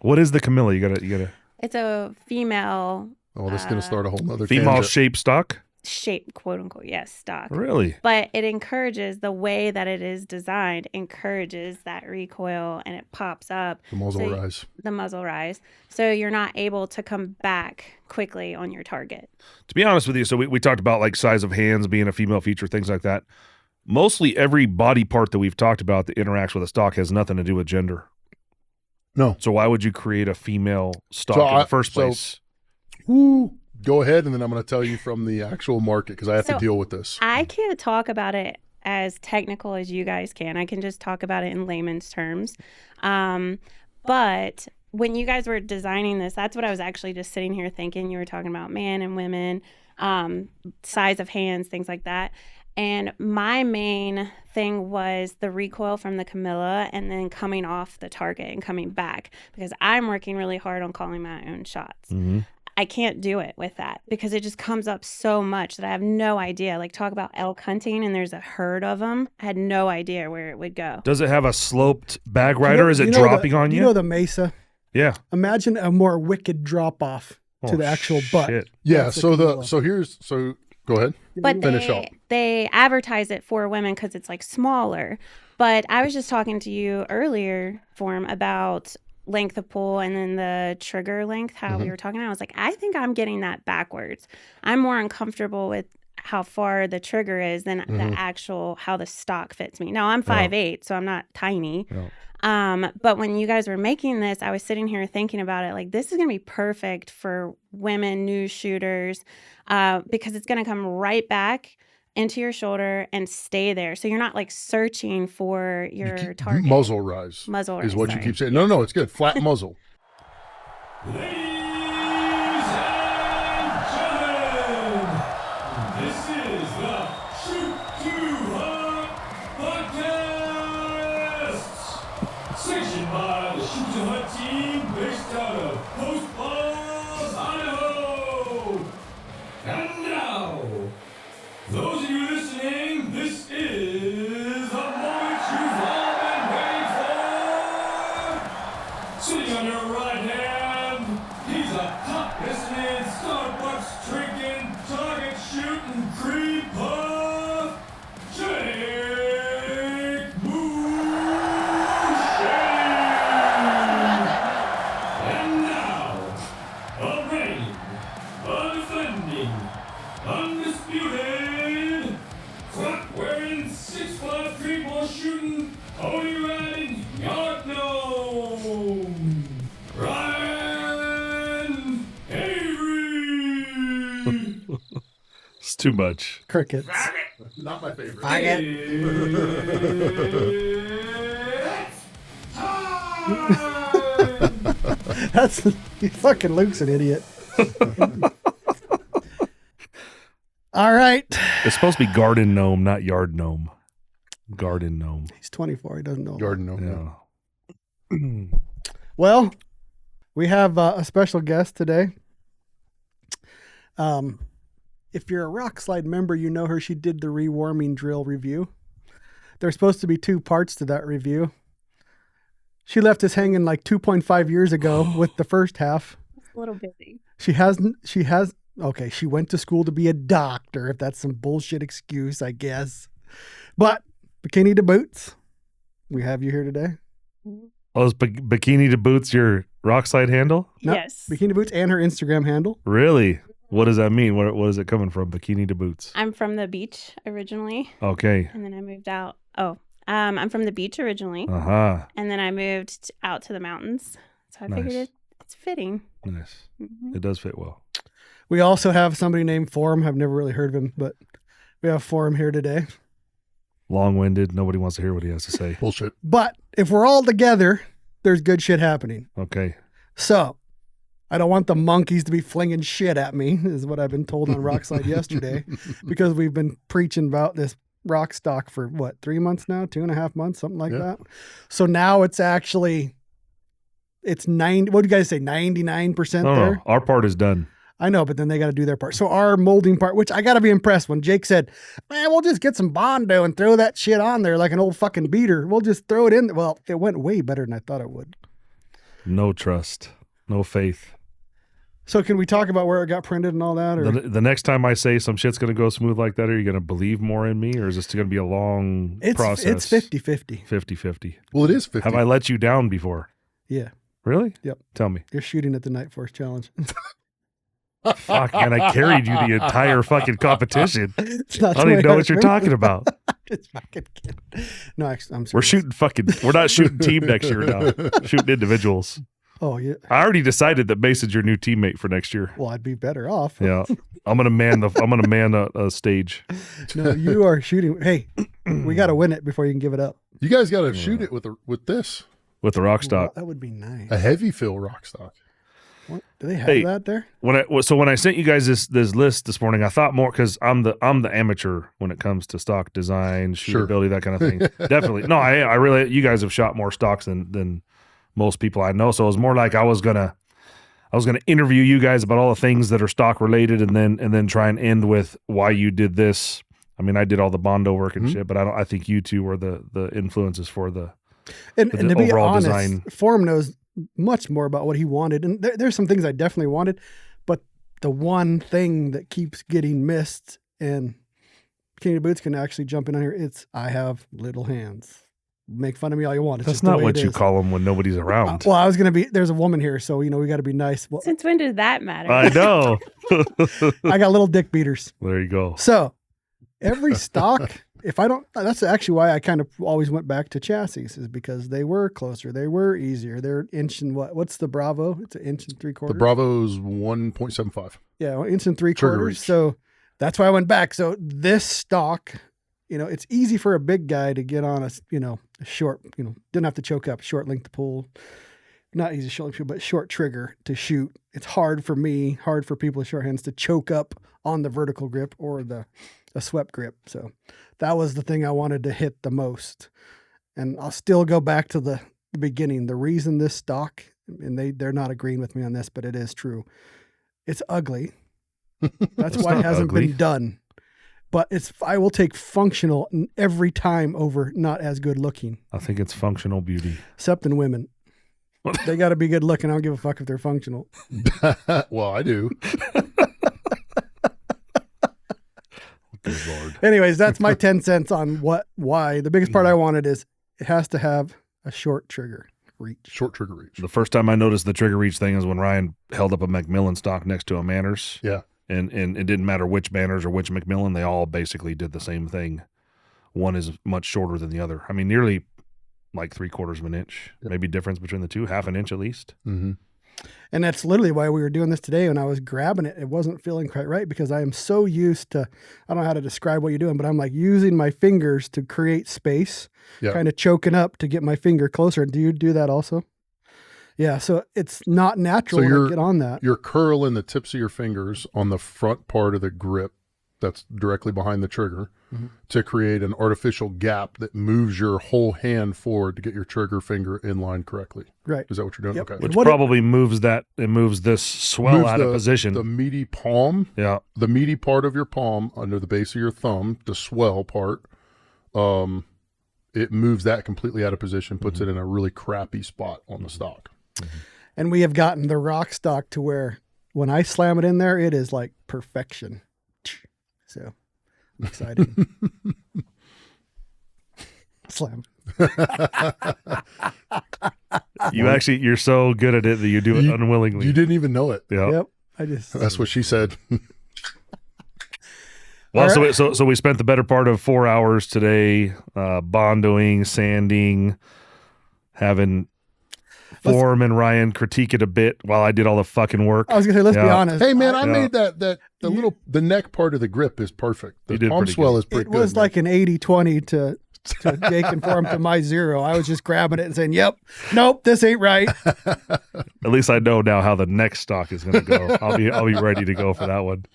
What is the Camilla? You gotta. It's a female. Oh, this is going to start a whole nother Female tangent. shape stock? Shape, quote unquote, yes, stock. Really? But it encourages, the way that it is designed encourages that recoil, and it pops up. The muzzle rise. The muzzle rise. So you're not able to come back quickly on your target. To be honest with you, so we talked about like size of hands being a female feature, things like that. Mostly every body part that we've talked about that interacts with a stock has nothing to do with gender. No. So why would you create a female stock in the first place? Go ahead, and then I'm going to tell you from the actual market because I have to deal with this. I can't talk about it as technical as you guys can. I can just talk about it in layman's terms. But when you guys were designing this, that's what I was actually just sitting here thinking. You were talking about man and women, size of hands, things like that. And my main thing was the recoil from the Camilla and then coming off the target and coming back, because I'm working really hard on calling my own shots. Mm-hmm. I can't do it with that because it just comes up so much that I have no idea. Like, talk about elk hunting and there's a herd of them. I had no idea where it would go. Does it have a sloped bag rider? Is it dropping on you? You know the mesa? Yeah. Imagine a more wicked drop off to the actual butt. Shit. Yeah. So go ahead. But Finish up. they advertise it for women because it's like smaller. But I was just talking to you earlier, Form, about length of pull and then the trigger length, how we were talking. I was like, I think I'm getting that backwards. I'm more uncomfortable with how far the trigger is than the actual how the stock fits me. Now I'm 5'8", so I'm not tiny. No. But when you guys were making this, I was sitting here thinking about it, like, this is going to be perfect for women, new shooters, because it's going to come right back into your shoulder and stay there. So you're not like searching for your target. Muzzle rise. Muzzle rise is what you keep saying. No, it's good. Flat muzzle. Ladies and gentlemen, this is the Shoot to Hunt podcast, sanctioned by the Shoot to Hunt team based out of Post Falls, Idaho. And now, those of you listening, this is the moment you've all been waiting for. Sitting on your right hand, he's a hot listening, Starbucks drinking, target shooting, cream puff, Jake Boucher. And now, a reigning, undefending, undisputed, front-wearing, 6'5" paintball shooting, pony riding, yard gnome, Ryan Avery. It's too much. Crickets. Not my favorite. That's fucking Luke's an idiot. All right. It's supposed to be garden gnome, not yard gnome. Garden gnome. He's 24. He doesn't know. Garden gnome. Yeah. Well, we have a special guest today. If you're a Rock Slide member, you know her. She did the rewarming drill review. There's supposed to be 2 parts to that review. She left us hanging like 2.5 years ago with the first half. It's a little busy. She went to school to be a doctor, if that's some bullshit excuse, I guess. But Bikini to Boots, we have you here today. Oh, is Bikini to Boots your rock slide handle? No, Yes. Bikini to Boots and her Instagram handle. Really? What does that mean? What is it coming from? Bikini to Boots. I'm from the beach originally, Okay. and then I moved out. I'm from the beach originally, Uh-huh. and then I moved out to the mountains. So I figured it's fitting. Nice. Mhm. It does fit well. We also have somebody named Forum. I've never really heard of him, but we have Forum here today. Long-winded. Nobody wants to hear what he has to say. Bullshit. But if we're all together, there's good shit happening. Okay. So I don't want the monkeys to be flinging shit at me, is what I've been told on Rockslide yesterday, because we've been preaching about this Rokstok for 3 months now, 2.5 months, something like that. So now it's 90, what do you guys say? 99% No, there. no. Our part is done. I know, but then they got to do their part. So our molding part, which I got to be impressed when Jake said, man, we'll just get some Bondo and throw that shit on there like an old fucking beater. We'll just throw it in. Well, it went way better than I thought it would. No trust, no faith. So can we talk about where it got printed and all that? Or The next time I say some shit's going to go smooth like that, are you going to believe more in me, or is this going to be a long process? It's 50-50. 50-50. Well, it is 50. Have I let you down before? Yeah. Really? Yep. Tell me. You're shooting at the Night Force Challenge. Fuck, man, I carried you the entire fucking competition. It's I not don't even know what you're talking about. Just fucking kidding. No, actually, I'm We're serious. we're not shooting team next year now. Shooting individuals. Oh, yeah. I already decided that Mason's your new teammate for next year. Well, I'd be better off. Yeah. I'm gonna man a stage. No, you are shooting. Hey, we got to win it before you can give it up. You guys got to shoot it with this. With the Rokstok. Well, that would be nice. A heavy fill Rokstok. What? Do they have Hey, that there? When I sent you guys this list this morning, I thought more because I'm the amateur when it comes to stock design, Sure. shootability, that kind of thing. Definitely. No, I really, you guys have shot more stocks than most people I know. So it was more like I was gonna interview you guys about all the things that are stock related, and then try and end with why you did this. I mean, I did all the Bondo work and shit, but I think you two were the influences for the And to be overall honest, design. Forem knows much more about what he wanted. And there's some things I definitely wanted, but the one thing that keeps getting missed, and Bikini Boots can actually jump in on here, it's I have little hands. Make fun of me all you want. It's That's just the not way what it you is. call them when nobody's around. Well, I was going to be, there's a woman here, so, we got to be nice. Well, Since when does that matter? I know. I got little dick beaters. There you go. So every stock, that's actually why I kind of always went back to chassis, is because they were closer. They were easier. They're inch and what's the Bravo? It's an inch and 3/4. The Bravo's 1.75. Yeah, inch and Trigger 3/4. reach. So that's why I went back. So this stock, it's easy for a big guy to get on a short, didn't have to choke up, short length to pull. Not easy short length, but short trigger to shoot. It's hard for people with short hands to choke up on the vertical grip or the swept grip. So that was the thing I wanted to hit the most. And I'll still go back to the beginning. The reason this stock, and they're not agreeing with me on this, but it is true. It's ugly. That's It's why it not hasn't ugly. been done. But I will take functional every time over not as good looking, I think it's functional beauty. except in women. They got to be good looking. I don't give a fuck if they're functional. Well, I do. Good Lord. Anyways, that's my 10 cents on why. The biggest part I wanted is it has to have a short trigger reach. Short trigger reach. The first time I noticed the trigger reach thing is when Ryan held up a Macmillan stock next to a Manners. Yeah. And it didn't matter which Manners or which Macmillan, they all basically did the same thing. One is much shorter than the other. I mean, nearly like 3/4 of an inch, maybe difference between the two, half an inch at least. Mm-hmm. And that's literally why we were doing this today. When I was grabbing it, it wasn't feeling quite right because I am so used to, I don't know how to describe what you're doing, but I'm like using my fingers to create space, Yeah. kind of choking up to get my finger closer. Do you do that also? Yeah. So it's not natural So when I you're- get on that. You're curling the tips of your fingers on the front part of the grip that's directly behind the trigger to create an artificial gap that moves your whole hand forward to get your trigger finger in line correctly. Right. Is that what you're doing? Yep. Okay. Which What probably moves this swell Moves out of position. The meaty palm, Yeah. the meaty part of your palm under the base of your thumb, the swell part, it moves that completely out of position, puts it in a really crappy spot on the stock. And we have gotten the Rokstok to where when I slam it in there, it is like perfection. So I'm excited. Slam. You're so good at it that you do it unwillingly. You didn't even know it. Yeah. Yep. I just That's what she said. Well, All right. so we spent the better part of 4 hours today bondoing, sanding, having Forem and Ryan critique it a bit while I did all the fucking work. I was gonna say, let's be Yeah. honest. Hey man, I Yeah. made the neck part of the grip is perfect. You The did palm pretty swell good. is pretty It good. was man. like an 80-20 to Jake and Forem to my 0. I was just grabbing it and saying, "Yep, nope, this ain't right." At least I know now how the next stock is going to go. I'll be ready to go for that one.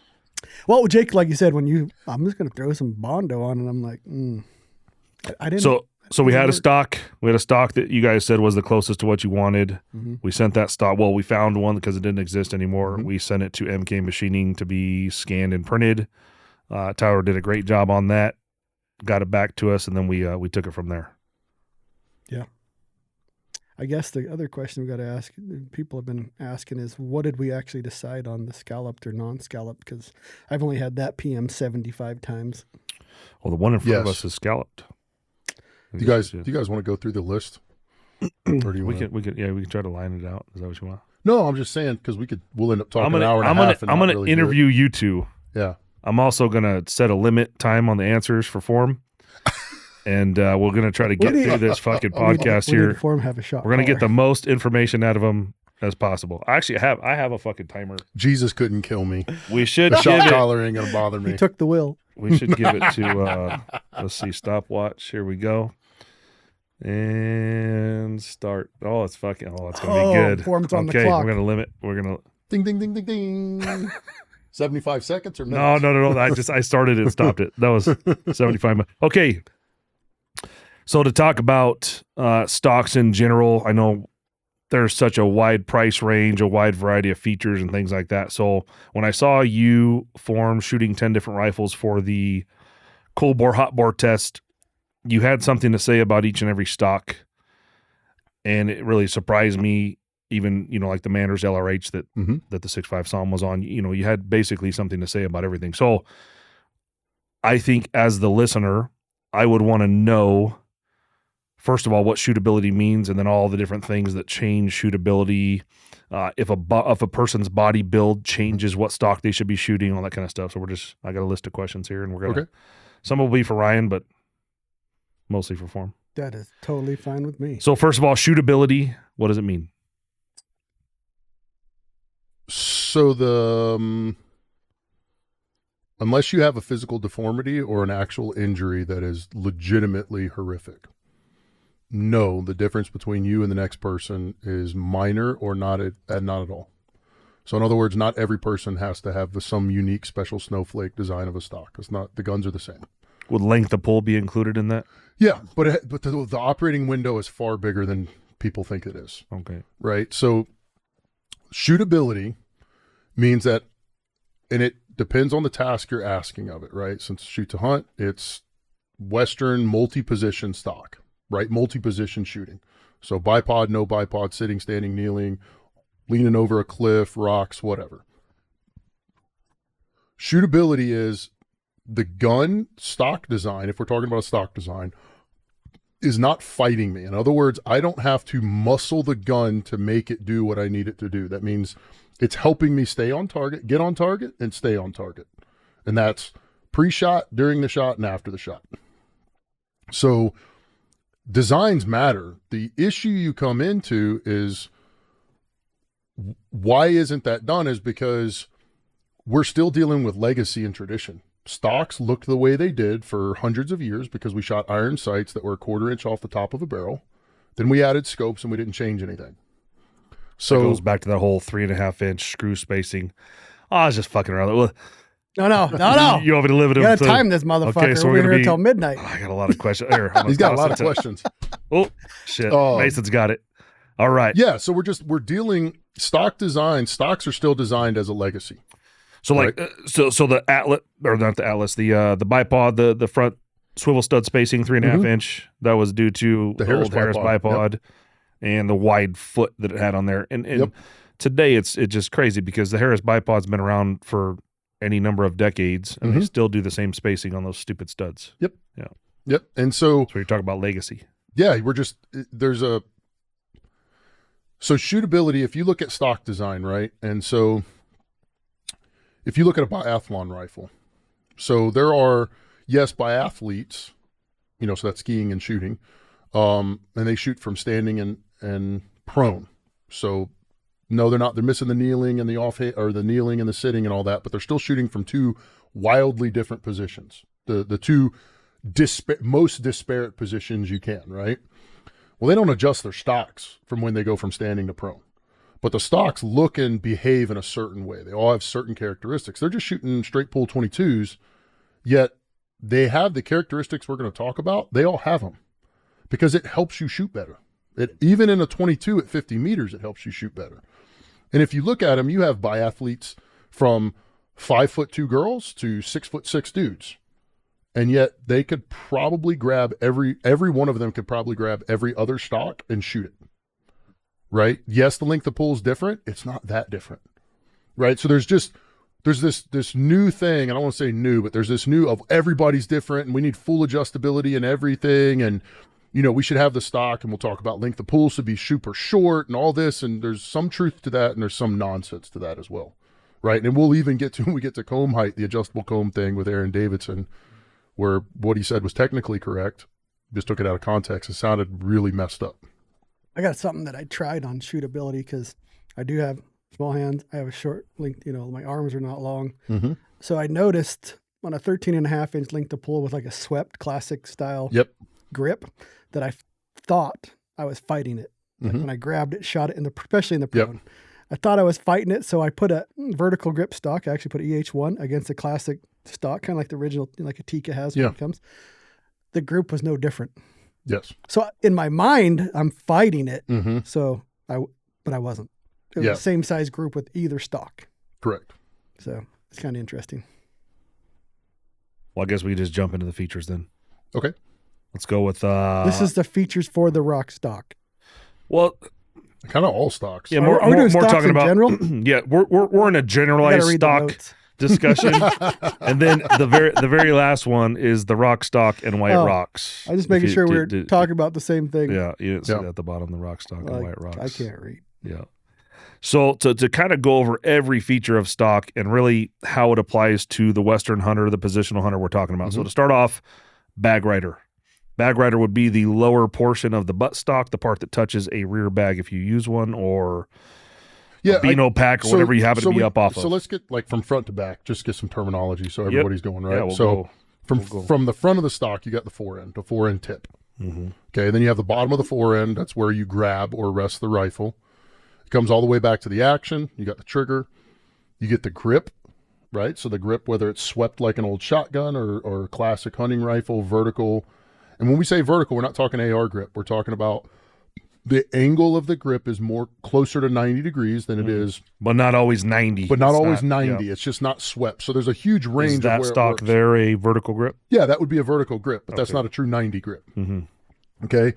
Well, Jake, like you said, I'm just gonna throw some Bondo on, and I'm like, I didn't. So we had a work. stock. We had a stock that you guys said was the closest to what you wanted. Mhm. We sent that stock. Well, we found one because it didn't exist anymore. Mhm. We sent it to MK Machining to be scanned and printed. Tyler did a great job on that. Got it back to us, and then we took it from there. I guess the other question we got to ask, people have been asking, is what did we actually decide on, the scalloped or non-scalloped? Because I've only had that PM 75 times. Well, the one in front of Yes. us is scalloped. Do you guys want to go through the list? Or do you we wanna- can try to line it out. Is that what you want? No, I'm just saying because we'll end up talking I'm gonna, an hour and I'm a gonna, half. And I'm not gonna really do it. interview you two. Yeah. I'm also gonna set a limit time on the answers for form, and we're gonna try to get need- through this fucking We need to- podcast we need to here. form have a shot. We're gonna get the caller. most information out of them as possible. I have a fucking timer. Jesus couldn't kill me. We should The give shot it. collar ain't gonna bother He me. took the will. We should give it to. Let's see. Stopwatch. Here we go. And start. Oh, it's fucking. Oh, it's gonna be good. Form's on the Okay, clock. we're gonna limit. We're gonna. Ding ding ding ding ding. 75 seconds or No, minutes? no. I started it and stopped it. That was 75 minutes. Okay. So to talk about stocks in general, I know there's such a wide price range, a wide variety of features and things like that. So when I saw you form shooting 10 different rifles for the cold bore, hot bore test, you had something to say about each and every stock. And it really surprised me, even, like the Manders LRH that the 6.5 Psalm was on. You had basically something to say about everything. So I think as the listener, I would want to know, first of all, what shootability means, and then all the different things that change shootability. If a person's body build changes what stock they should be shooting, all that kind of stuff. So I got a list of questions here, and we're gonna. Okay. Some will be for Ryan, but mostly for form. That is totally fine with me. So first of all, shootability. What does it mean? So unless you have a physical deformity or an actual injury that is legitimately horrific, no, the difference between you and the next person is minor or not at all. So in other words, not every person has to have some unique special snowflake design of a stock. It's not, the guns are the same. Would length of pull be included in that? Yeah, but the operating window is far bigger than people think it is. Okay. Right? So shootability means that, and it depends on the task you're asking of it, right? Since shoot to hunt, it's Western multi-position stock, right? Multi-position shooting. So bipod, no bipod, sitting, standing, kneeling, leaning over a cliff, rocks, whatever. Shootability is the gun stock design, if we're talking about a stock design, is not fighting me. In other words, I don't have to muscle the gun to make it do what I need it to do. That means it's helping me stay on target, get on target, and stay on target. And that's pre-shot, during the shot, and after the shot. So designs matter. The issue you come into is why isn't that done is because we're still dealing with legacy and tradition. Stocks looked the way they did for hundreds of years because we shot iron sights that were a 1/4 inch off the top of a barrel. Then we added scopes and we didn't change anything. So it goes back to that whole 3.5 inch screw spacing. Oh, I was just fucking around. Well, No. you want me to live it You up? gotta time this motherfucker. Okay, so we're We're gonna here be- till midnight. I got a lot of questions. Here, I'm he's got a gonna lot of toss it to- questions. Oh shit! Oh. Mason's got it. All right. Yeah, so we're dealing stock design. Stocks are still designed as a legacy. So like, so the Atlas, or not the Atlas, the bipod, the front swivel stud spacing 3.5 inch. That was due to The the old Harris Harris bipod and the wide foot that it had on there. And Yep. today it's just crazy because the Harris bipod's been around for any number of decades, and they still do the same spacing on those stupid studs. Yep. Yeah. Yep. And so So you're talking about legacy. yeah, so shootability, if you look at stock design, right? And so if you look at a biathlon rifle, so there are, yes, biathletes, so that's skiing and shooting, and they shoot from standing and prone. So no, they're not, they're missing the kneeling and the kneeling and the sitting and all that, but they're still shooting from two wildly different positions. The two most disparate positions you can, right? Well, they don't adjust their stocks from when they go from standing to prone. But the stocks look and behave in a certain way. They all have certain characteristics. They're just shooting straight pull 22s, yet they have the characteristics we're going to talk about. They all have them because it helps you shoot better. Even in a 22 at 50 meters, it helps you shoot better. And if you look at them, you have biathletes from 5'2" girls to 6'6" dudes. And yet they could probably grab every one of them could probably grab every other stock and shoot it. right? Yes, the length of pull is different. It's not that different, right? So there's this new thing. I don't want to say new, but there's this new of everybody's different and we need full adjustability and everything. And, we should have the stock, and we'll talk about length of pull to be super short and all this. And there's some truth to that. And there's some nonsense to that as well. Right. And we'll even get to, when we get to comb height, the adjustable comb thing with Aaron Davidson, where what he said was technically correct. Just took it out of context. It sounded really messed up. I got something that I tried on shootability because I do have small hands. I have a short length, my arms are not long. Mm-hmm. So I noticed on a 13.5-inch length to pull with like a swept classic style grip that I thought I was fighting it. Like when I grabbed it, shot it, especially in the prone. I thought I was fighting it, so I put a vertical grip stock. I actually put EH1 against a classic stock, kind of like the original, like a Tika has when it comes. The group was no different. Yes. So in my mind, I'm fighting it. Mm-hmm. But I wasn't. It was the same size group with either stock. Correct. So it's kind of interesting. Well, I guess we just jump into the features then. Okay. Let's go with this is the features for the Rokstok. Well, kind of all stocks. Yeah, are we doing stocks talking in about general? Yeah, we're in a generalized stock discussion, and then the very last one is the Rokstok and White Rocks. I just making sure we're talking about the same thing. Yeah, you didn't see that at the bottom, the Rokstok and White Rocks. I can't read. Yeah. So to kind of go over every feature of stock and really how it applies to the Western hunter, the positional hunter we're talking about. So to start off, bag rider. Bag rider would be the lower portion of the butt stock, the part that touches a rear bag if you use one, or a Beano pack or whatever you happen to be up off of. So let's get like from front to back, just get some terminology so everybody's going right. Yeah, from the front of the stock, you got the forend tip. Mm-hmm. Okay, then you have the bottom of the forend. That's where you grab or rest the rifle. It comes all the way back to the action. You got the trigger. You get the grip, right? So the grip, whether it's swept like an old shotgun or classic hunting rifle, vertical. And when we say vertical, we're not talking AR grip. We're talking about the angle of the grip is more closer to 90 degrees than it is. But not always 90. But not always 90. It's just not swept. So there's a huge range is that of where stock there a vertical grip? Yeah, that would be a vertical grip, but that's not a true 90 grip. Mm-hmm. Okay.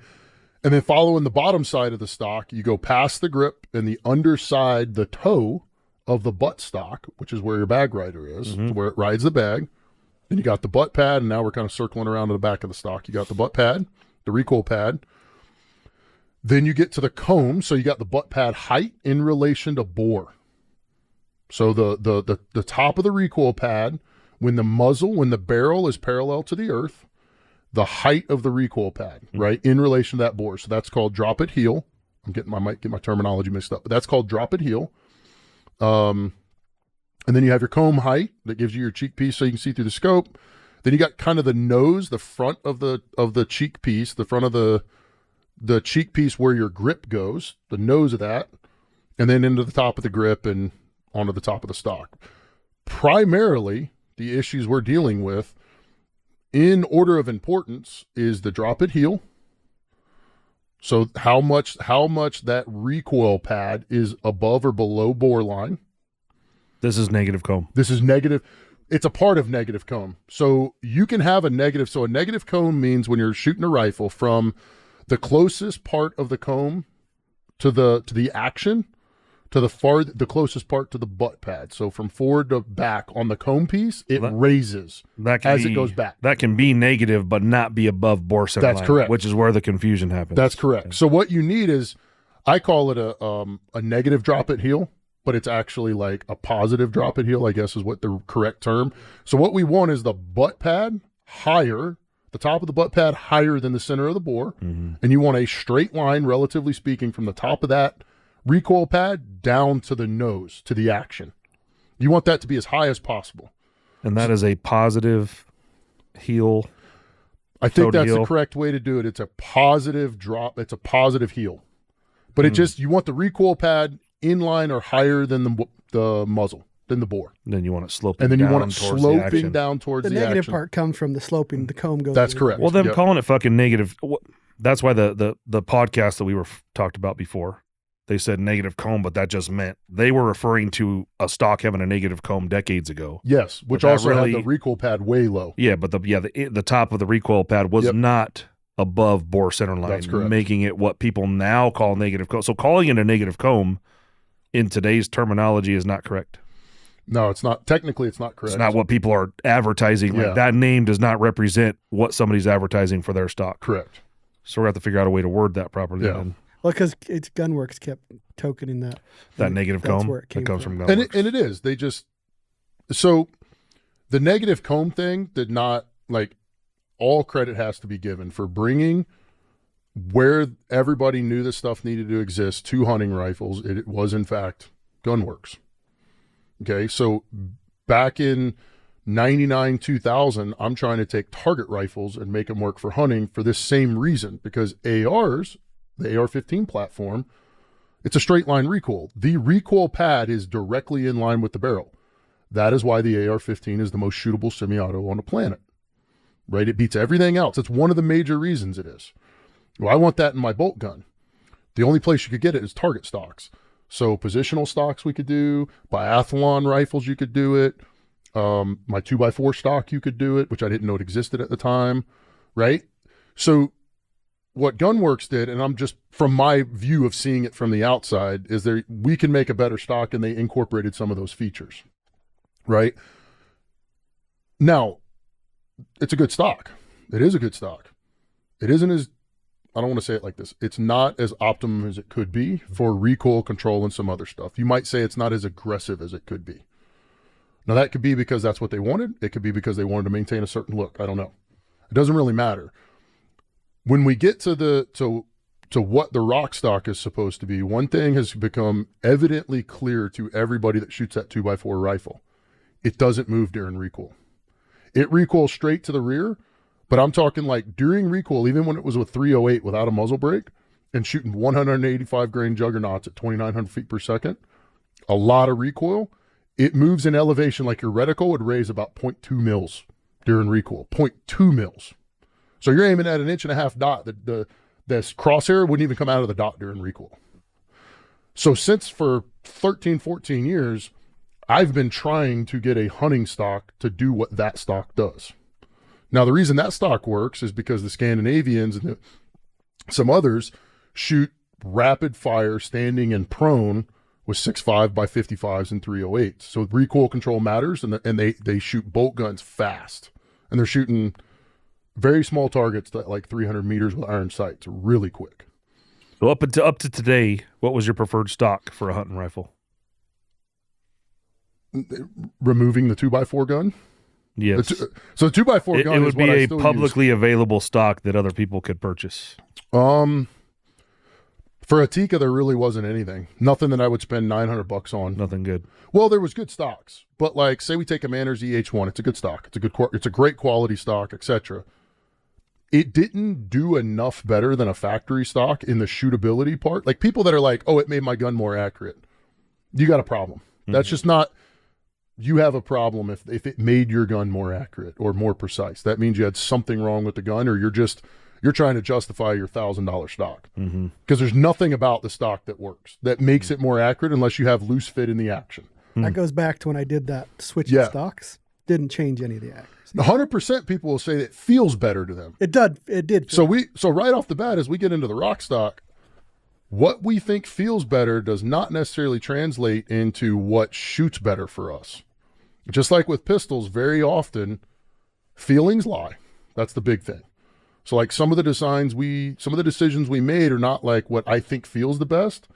And then following the bottom side of the stock, you go past the grip and the underside, the toe of the butt stock, which is where your bag rider is, where it rides the bag. Then you got the butt pad, and now we're kind of circling around to the back of the stock. You got the butt pad, the recoil pad. Then you get to the comb, so you got the butt pad height in relation to bore. So the top of the recoil pad, when the barrel is parallel to the earth, the height of the recoil pad, right, in relation to that bore. So that's called drop at heel. I might get my terminology mixed up, but that's called drop at heel. And then you have your comb height that gives you your cheek piece so you can see through the scope. Then you got kind of the nose, the front of the cheek piece, the front of the cheek piece where your grip goes, the nose of that, and then into the top of the grip and onto the top of the stock. Primarily, the issues we're dealing with in order of importance is the drop at heel. So how much that recoil pad is above or below bore line. This is negative comb. This is negative. It's a part of negative comb. So you can have a negative. So a negative comb means when you're shooting a rifle from the closest part of the comb to the action to the closest part to the butt pad. So from forward to back on the comb piece, it raises it goes back. That can be negative, but not be above bore center line. That's correct. Which is where the confusion happens. That's correct. So what you need is, I call it a negative drop at heel, but it's actually like a positive drop at heel, I guess is what the correct term. So what we want is the butt pad higher, the top of the butt pad higher than the center of the bore. Mm-hmm. And you want a straight line, relatively speaking, from the top of that recoil pad down to the nose, to the action. You want that to be as high as possible. And that is a positive heel. I think that's the correct way to do it. It's a positive drop. It's a positive heel. But you want the recoil pad in line or higher than the muzzle, than the bore. Then you want it sloping down. And then you want it sloping down towards the action. The negative part comes from the sloping. The comb goes. That's correct. Well, them calling it fucking negative. That's why the podcast that we were talked about before, they said negative comb, but that just meant they were referring to a stock having a negative comb decades ago. Yes, which also had the recoil pad way low. Yeah, but the top of the recoil pad was not above bore center line, That's correct. making it what people now call negative comb. So calling it a negative comb in today's terminology is not correct. No, it's not. Technically, it's not correct. It's not what people are advertising. Yeah. Like that name does not represent what somebody's advertising for their stock. Correct. So we're going to have to figure out a way to word that properly. Yeah. Then. Well, because it's Gunworks kept tokening that Negative that's comb where it came that comes from And Gunworks. it is. They just so the negative comb thing did not like. All credit has to be given for bringing where everybody knew this stuff needed to exist to hunting rifles. It was in fact Gunworks. Okay, so back in 99, 2000, I'm trying to take target rifles and make them work for hunting for this same reason, because ARs, the AR-15 platform, it's a straight line recoil. The recoil pad is directly in line with the barrel. That is why the AR-15 is the most shootable semi-auto on the planet, right? It beats everything else. It's one of the major reasons it is. Well, I want that in my bolt gun. The only place you could get it is target stocks. So positional stocks we could do, biathlon rifles you could do it, my 2x4 stock you could do it, which I didn't know it existed at the time, right? So what Gunworks did, and I'm just from my view of seeing it from the outside, is we can make a better stock, and they incorporated some of those features, right? Now, it's a good stock. It is a good stock. It isn't as, I don't want to say it like this. It's not as optimum as it could be for recoil control and some other stuff. You might say it's not as aggressive as it could be. Now that could be because that's what they wanted. It could be because they wanted to maintain a certain look. I don't know. It doesn't really matter. When we get to what the Rokstok is supposed to be, one thing has become evidently clear to everybody that shoots that 2x4 rifle. It doesn't move during recoil. It recoils straight to the rear. But I'm talking like during recoil, even when it was with 308 without a muzzle brake and shooting 185 grain juggernauts at 2,900 feet per second, a lot of recoil, it moves in elevation like your reticle would raise about 0.2 mils during recoil, 0.2 mils. So you're aiming at an 1.5 dot. This crosshair wouldn't even come out of the dot during recoil. So since for 13, 14 years, I've been trying to get a hunting stock to do what that stock does. Now, the reason that stock works is because the Scandinavians and some others shoot rapid fire standing and prone with 6.5 by 55s and 308s. So recoil control matters, and they shoot bolt guns fast. And they're shooting very small targets at like 300 meters with iron sights really quick. So up to today, what was your preferred stock for a hunting rifle? Removing the 2x4 gun? Yes. So 2x4 gun it would is what be I a still publicly available stock that other people could purchase. use. For a Tikka, there really wasn't anything. Nothing that I would spend $900 on. Nothing good. Well, there was good stocks, but like, say we take a Manners EH1, it's a good stock. It's a great quality stock, etc. It didn't do enough better than a factory stock in the shootability part. Like people that are like, oh, it made my gun more accurate. You got a problem. That's just not. You have a problem if it made your gun more accurate or more precise. That means you had something wrong with the gun, or you're trying to justify your $1,000 stock. Because there's nothing about the stock that works that makes it more accurate unless you have loose fit in the action. That goes back to when I did that switch Yeah. of stocks. Didn't change any of the accuracy. 100% people will say that it feels better to them. It did. It did. So right off the bat, as we get into the Rokstok, what we think feels better does not necessarily translate into what shoots better for us. Just like with pistols, very often feelings lie. That's the big thing. So like some of the decisions we made are not like what I think feels the best,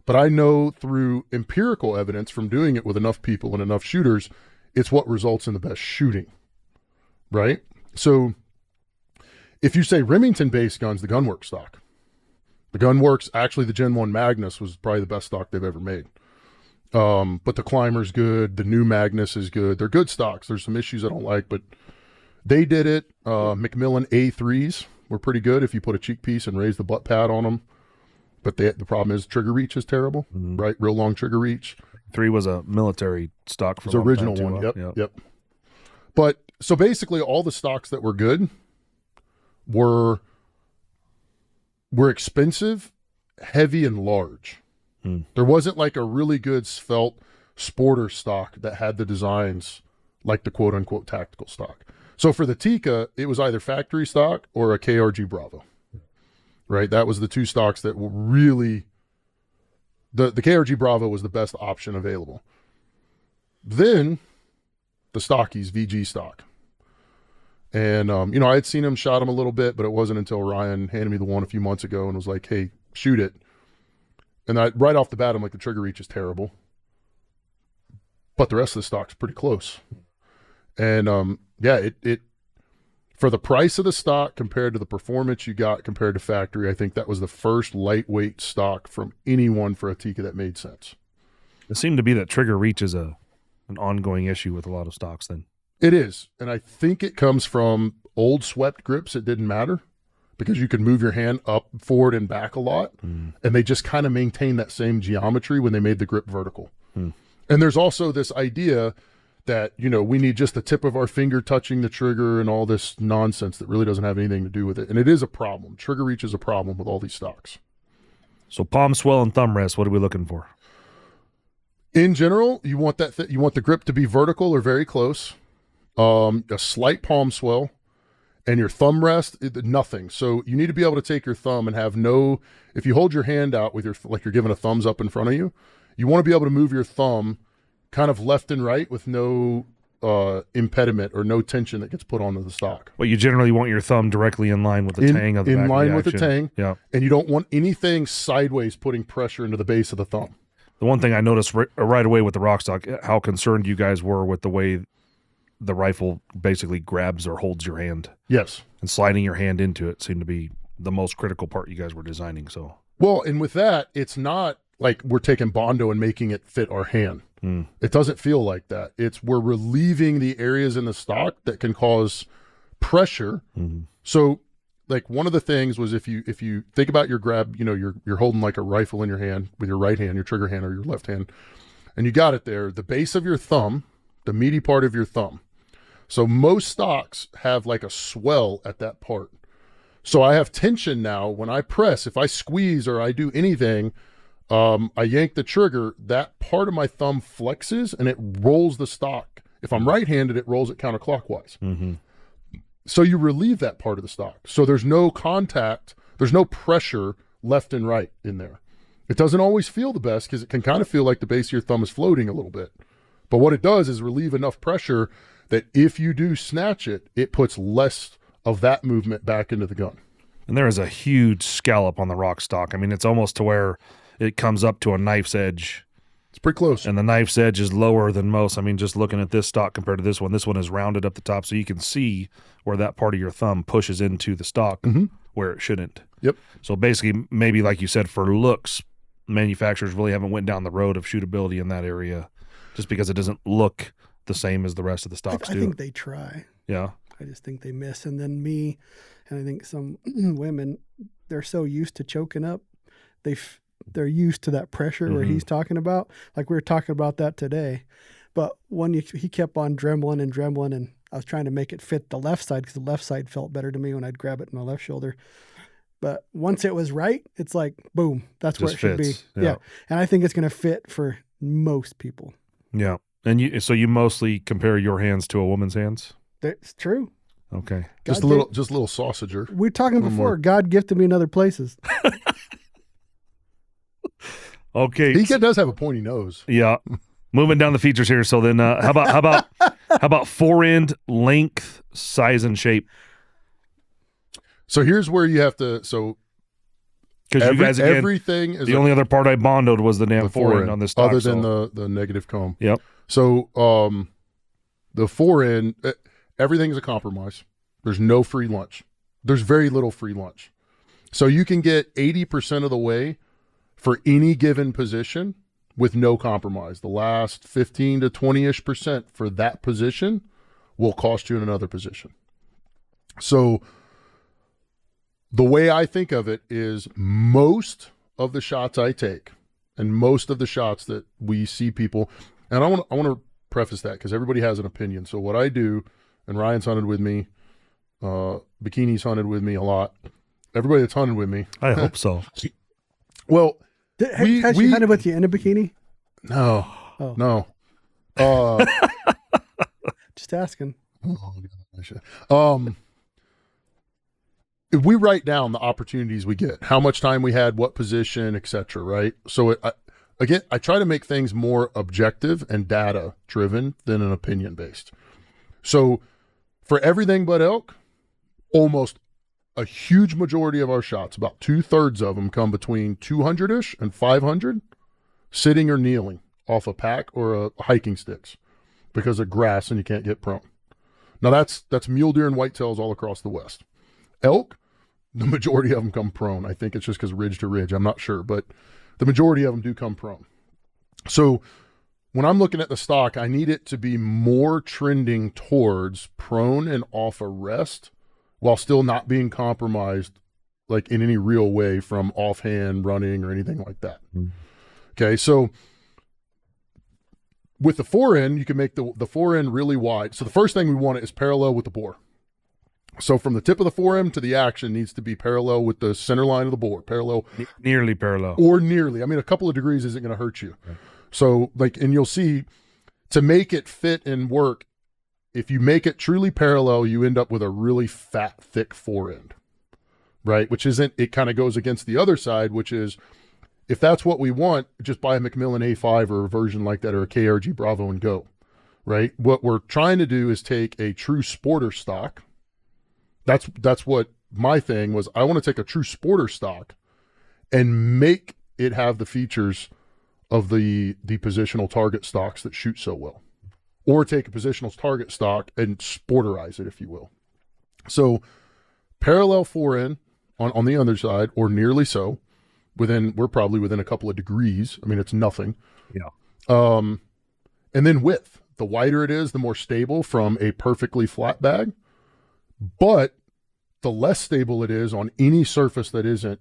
but I know through empirical evidence from doing it with enough people and enough shooters, it's what results in the best shooting, right? So if you say Remington-based guns, the Gunworks stock. The Gunworks, actually the Gen 1 Magnus was probably the best stock they've ever made. But the Climber's good. The new Magnus is good. They're good stocks. There's some issues I don't like, but they did it. Macmillan A3s were pretty good if you put a cheek piece and raise the butt pad on them. But the problem is trigger reach is terrible, right? Real long trigger reach. 3 was a military stock for It's the original time, one. too. Yep. But so basically all the stocks that were good were expensive, heavy, and large. There wasn't like a really good svelte sporter stock that had the designs like the quote unquote tactical stock. So for the Tikka, it was either factory stock or a KRG Bravo. right? That was the two stocks that were really, the KRG Bravo was the best option available. Then the stockies, VG stock. And, you know, I had seen him, shot him a little bit, but it wasn't until Ryan handed me the one a few months ago and was like, hey, shoot it. And right off the bat, I'm like, the trigger reach is terrible. But the rest of the stock's pretty close. And, yeah, it for the price of the stock compared to the performance you got compared to factory, I think that was the first lightweight stock from anyone for a Tikka that made sense. It seemed to be that trigger reach is an ongoing issue with a lot of stocks then. It is. And I think it comes from old swept grips. It didn't matter because you could move your hand up, forward, and back a lot. And they just kind of maintained that same geometry when they made the grip vertical. And there's also this idea that, you know, we need just the tip of our finger touching the trigger and all this nonsense that really doesn't have anything to do with it. And it is a problem. Trigger reach is a problem with all these stocks. So palm swell and thumb rest, what are we looking for? In general, you want you want the grip to be vertical or very close. A slight palm swell, and your thumb rest, nothing. So you need to be able to take your thumb and have if you hold your hand out with like you're giving a thumbs up in front of you, you want to be able to move your thumb kind of left and right with no impediment or no tension that gets put onto the stock. Well, you generally want your thumb directly in line with the tang of the back. In line of with the tang. Yeah. And you don't want anything sideways putting pressure into the base of the thumb. The one thing I noticed right away with the Rokstok, how concerned you guys were with the way the rifle basically grabs or holds your hand. Yes. And sliding your hand into it seemed to be the most critical part you guys were designing. So, well, and with that, it's not like we're taking Bondo and making it fit our hand. It doesn't feel like that. We're relieving the areas in the stock that can cause pressure. So, like, one of the things was if you think about your grab, you know, you're holding like a rifle in your hand with your right hand, your trigger hand, or your left hand, and you got it there. The base of your thumb, the meaty part of your thumb. So most stocks have like a swell at that part. So I have tension now when I press. If I squeeze or I do anything, I yank the trigger, that part of my thumb flexes and it rolls the stock. If I'm right-handed, it rolls it counterclockwise. So you relieve that part of the stock. So there's no contact, there's no pressure left and right in there. It doesn't always feel the best because it can kind of feel like the base of your thumb is floating a little bit. But what it does is relieve enough pressure that if you do snatch it, it puts less of that movement back into the gun. And there is a huge scallop on the Rokstok. I mean, it's almost to where it comes up to a knife's edge. It's pretty close. And the knife's edge is lower than most. I mean, just looking at this stock compared to this one is rounded up the top, so you can see where that part of your thumb pushes into the stock where it shouldn't. Yep. So basically, maybe like you said, for looks, manufacturers really haven't went down the road of shootability in that area just because it doesn't look the same as the rest of the stocks do. I think they try. Yeah. I just think they miss. And then me, and I think some women, they're so used to choking up, they're used to that pressure where he's talking about. Like we were talking about that today. But he kept on drembling, and I was trying to make it fit the left side because the left side felt better to me when I'd grab it in my left shoulder. But once it was right, it's like, boom, that's where it should be. Yeah. And I think it's going to fit for most people. Yeah. And so you mostly compare your hands to a woman's hands? That's true. Okay. Just a little sausager. We were talking before. God gifted me in other places. Okay. He does have a pointy nose. Yeah. Moving down the features here. So then, how about forend, length, size, and shape? So here's where you have to. So because you guys again, everything is the only other part I bondoed was the damn forend on this stock, other than the negative comb. Yep. So the forend, everything's a compromise. There's no free lunch. There's very little free lunch. So you can get 80% of the way for any given position with no compromise. The last 15 to 20-ish% for that position will cost you in another position. So the way I think of it is most of the shots I take and most of the shots that we see people, and I want to preface that because everybody has an opinion. So what I do, and Ryan's hunted with me, Bikini's hunted with me a lot. Everybody that's hunted with me. I hope so. Well, has she hunted with you in a bikini? No. Oh. No. Just asking. if we write down the opportunities we get, how much time we had, what position, etc. Right. So again, I try to make things more objective and data driven than an opinion based. So for everything but elk, almost a huge majority of our shots, about 2/3 of them, come between 200-ish and 500, sitting or kneeling off a pack or a hiking sticks because of grass and you can't get prone. Now that's mule deer and whitetails all across the West. Elk, the majority of them come prone. I think it's just because ridge to ridge. I'm not sure, but the majority of them do come prone. So when I'm looking at the stock, I need it to be more trending towards prone and off a rest while still not being compromised like in any real way from offhand running or anything like that. Okay, so with the forend, you can make the forend really wide. So the first thing we want is parallel with the bore. So from the tip of the forend to the action needs to be parallel with the center line of the bore, parallel. Nearly parallel. Or nearly. I mean, a couple of degrees isn't going to hurt you. Okay. So like, and you'll see, to make it fit and work, if you make it truly parallel, you end up with a really fat, thick forend, right? Which isn't, it kind of goes against the other side, which is, if that's what we want, just buy a Macmillan A5 or a version like that or a KRG Bravo and go, right? What we're trying to do is take a true sporter stock. That's what my thing was. I want to take a true sporter stock and make it have the features of the positional target stocks that shoot so well. Or take a positional target stock and sporterize it, if you will. So parallel forend on the underside, or nearly so, we're probably within a couple of degrees. I mean, it's nothing. Yeah. And then width. The wider it is, the more stable from a perfectly flat bag. But the less stable it is on any surface that isn't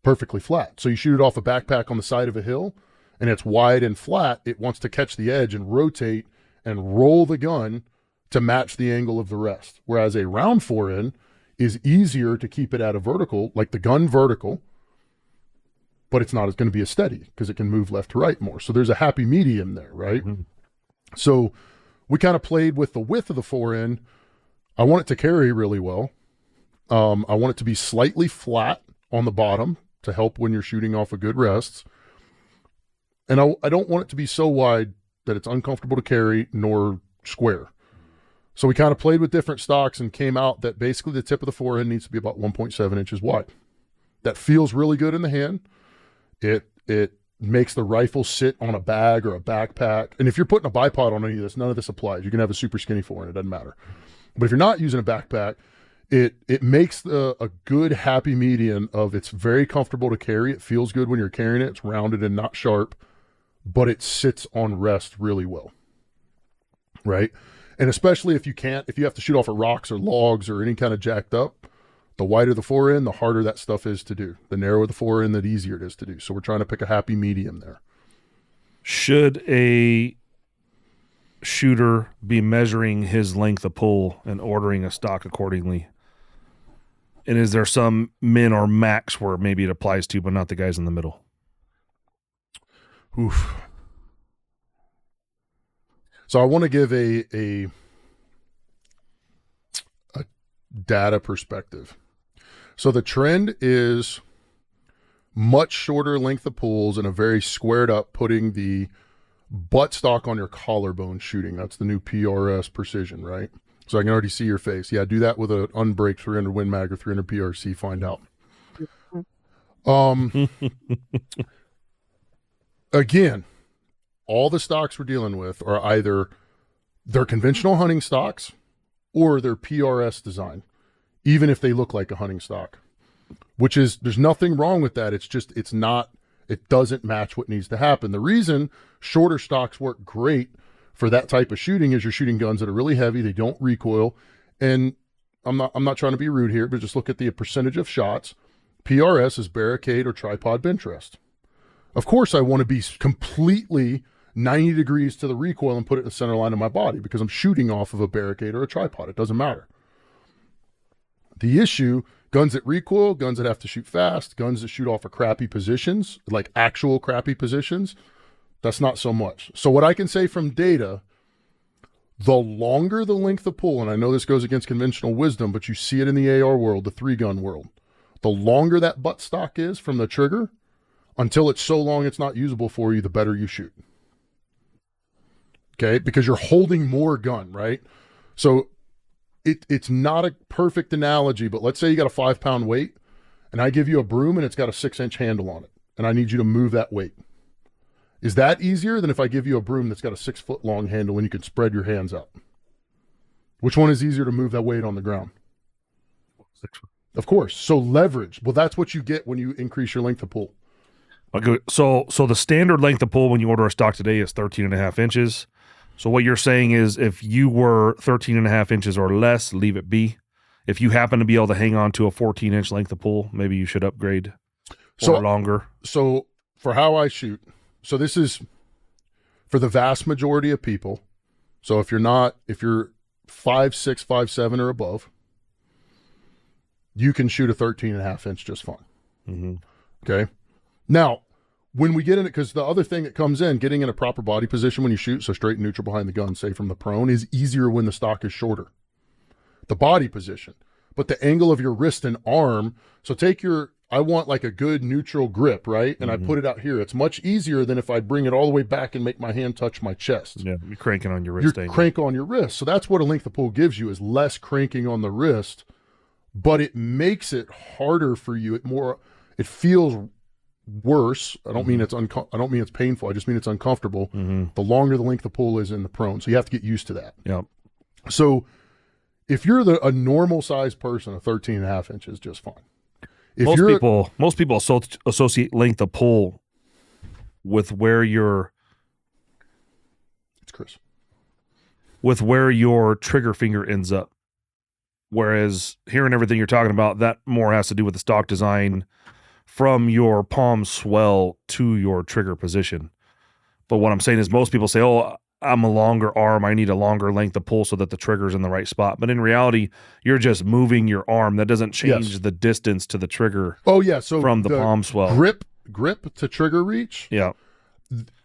perfectly flat. So you shoot it off a backpack on the side of a hill, and it's wide and flat. It wants to catch the edge and rotate and roll the gun to match the angle of the rest. Whereas a round forend is easier to keep it at a vertical, like the gun vertical, but it's not going to be as steady because it can move left to right more. So there's a happy medium there, right? Mm-hmm. So we kind of played with the width of the forend. I want it to carry really well. I want it to be slightly flat on the bottom to help when you're shooting off of good rests. And I don't want it to be so wide that it's uncomfortable to carry, nor square. So we kind of played with different stocks and came out that basically the tip of the forend needs to be about 1.7 inches wide. That feels really good in the hand. It makes the rifle sit on a bag or a backpack. And if you're putting a bipod on any of this, none of this applies. You can have a super skinny forend, it doesn't matter. But if you're not using a backpack, it makes a good happy median of, it's very comfortable to carry. It feels good when you're carrying it. It's rounded and not sharp, but it sits on rest really well, right? And especially if you have to shoot off of rocks or logs or any kind of jacked up, the wider the forend, the harder that stuff is to do. The narrower the forend, the easier it is to do. So we're trying to pick a happy medium there. Should a shooter be measuring his length of pull and ordering a stock accordingly? And is there some min or max where maybe it applies to, but not the guys in the middle? Oof. So I want to give a data perspective. So the trend is much shorter length of pulls and a very squared up, putting the buttstock on your collarbone shooting. That's the new PRS precision, right? So I can already see your face. Yeah, do that with an unbraked 300 Win Mag or 300 PRC, find out. Again, all the stocks we're dealing with are either they're conventional hunting stocks or they're PRS design, even if they look like a hunting stock, which is, there's nothing wrong with that. It's just, it doesn't match what needs to happen. The reason shorter stocks work great for that type of shooting is you're shooting guns that are really heavy. They don't recoil. And I'm not trying to be rude here, but just look at the percentage of shots. PRS is barricade or tripod bench rest. Of course, I want to be completely 90 degrees to the recoil and put it in the center line of my body because I'm shooting off of a barricade or a tripod. It doesn't matter. The issue, guns that recoil, guns that have to shoot fast, guns that shoot off of crappy positions, like actual crappy positions, that's not so much. So what I can say from data, The longer the length of pull, and I know this goes against conventional wisdom, but you see it in the AR world, the 3-gun world. The longer that butt stock is from the trigger, until it's so long it's not usable for you, the better you shoot. Okay? Because you're holding more gun, right? So it's not a perfect analogy, but let's say you got a 5-pound weight, and I give you a broom and it's got a 6-inch handle on it, and I need you to move that weight. Is that easier than if I give you a broom that's got a 6-foot long handle and you can spread your hands out? Which one is easier to move that weight on the ground? 6 foot. Of course. So leverage. Well, that's what you get when you increase your length of pull. Okay, so the standard length of pull when you order a stock today is 13.5 inches. So what you're saying is if you were 13.5 inches or less, leave it be. If you happen to be able to hang on to a 14-inch length of pull, maybe you should upgrade or longer. So for how I shoot, so this is for the vast majority of people. So if you're 5'6", 5'7", or above, you can shoot a 13.5 inch just fine. Mm-hmm. Okay. Now, when we get in it, because the other thing that comes in, getting in a proper body position when you shoot, so straight and neutral behind the gun, say from the prone, is easier when the stock is shorter. The body position, but the angle of your wrist and arm. So I want like a good neutral grip, right? And I put it out here. It's much easier than if I bring it all the way back and make my hand touch my chest. Yeah, you're cranking on your wrist. You crank on your wrist. So that's what a length of pull gives you, is less cranking on the wrist, but it makes it harder for you. It feels worse. I don't mean it's painful. I just mean it's uncomfortable. The longer the length of pull is in the prone. So you have to get used to that. Yeah. So if you're a normal sized person, a 13.5 inches is just fine. Most people associate length of pull with where your trigger finger ends up. Whereas hearing everything you're talking about, that more has to do with the stock design from your palm swell to your trigger position. But what I'm saying is most people say, oh, I'm a longer arm, I need a longer length of pull so that the trigger's in the right spot. But in reality, you're just moving your arm. That doesn't change the distance to the trigger. Oh yeah, so from the palm swell. Grip to trigger reach. Yeah.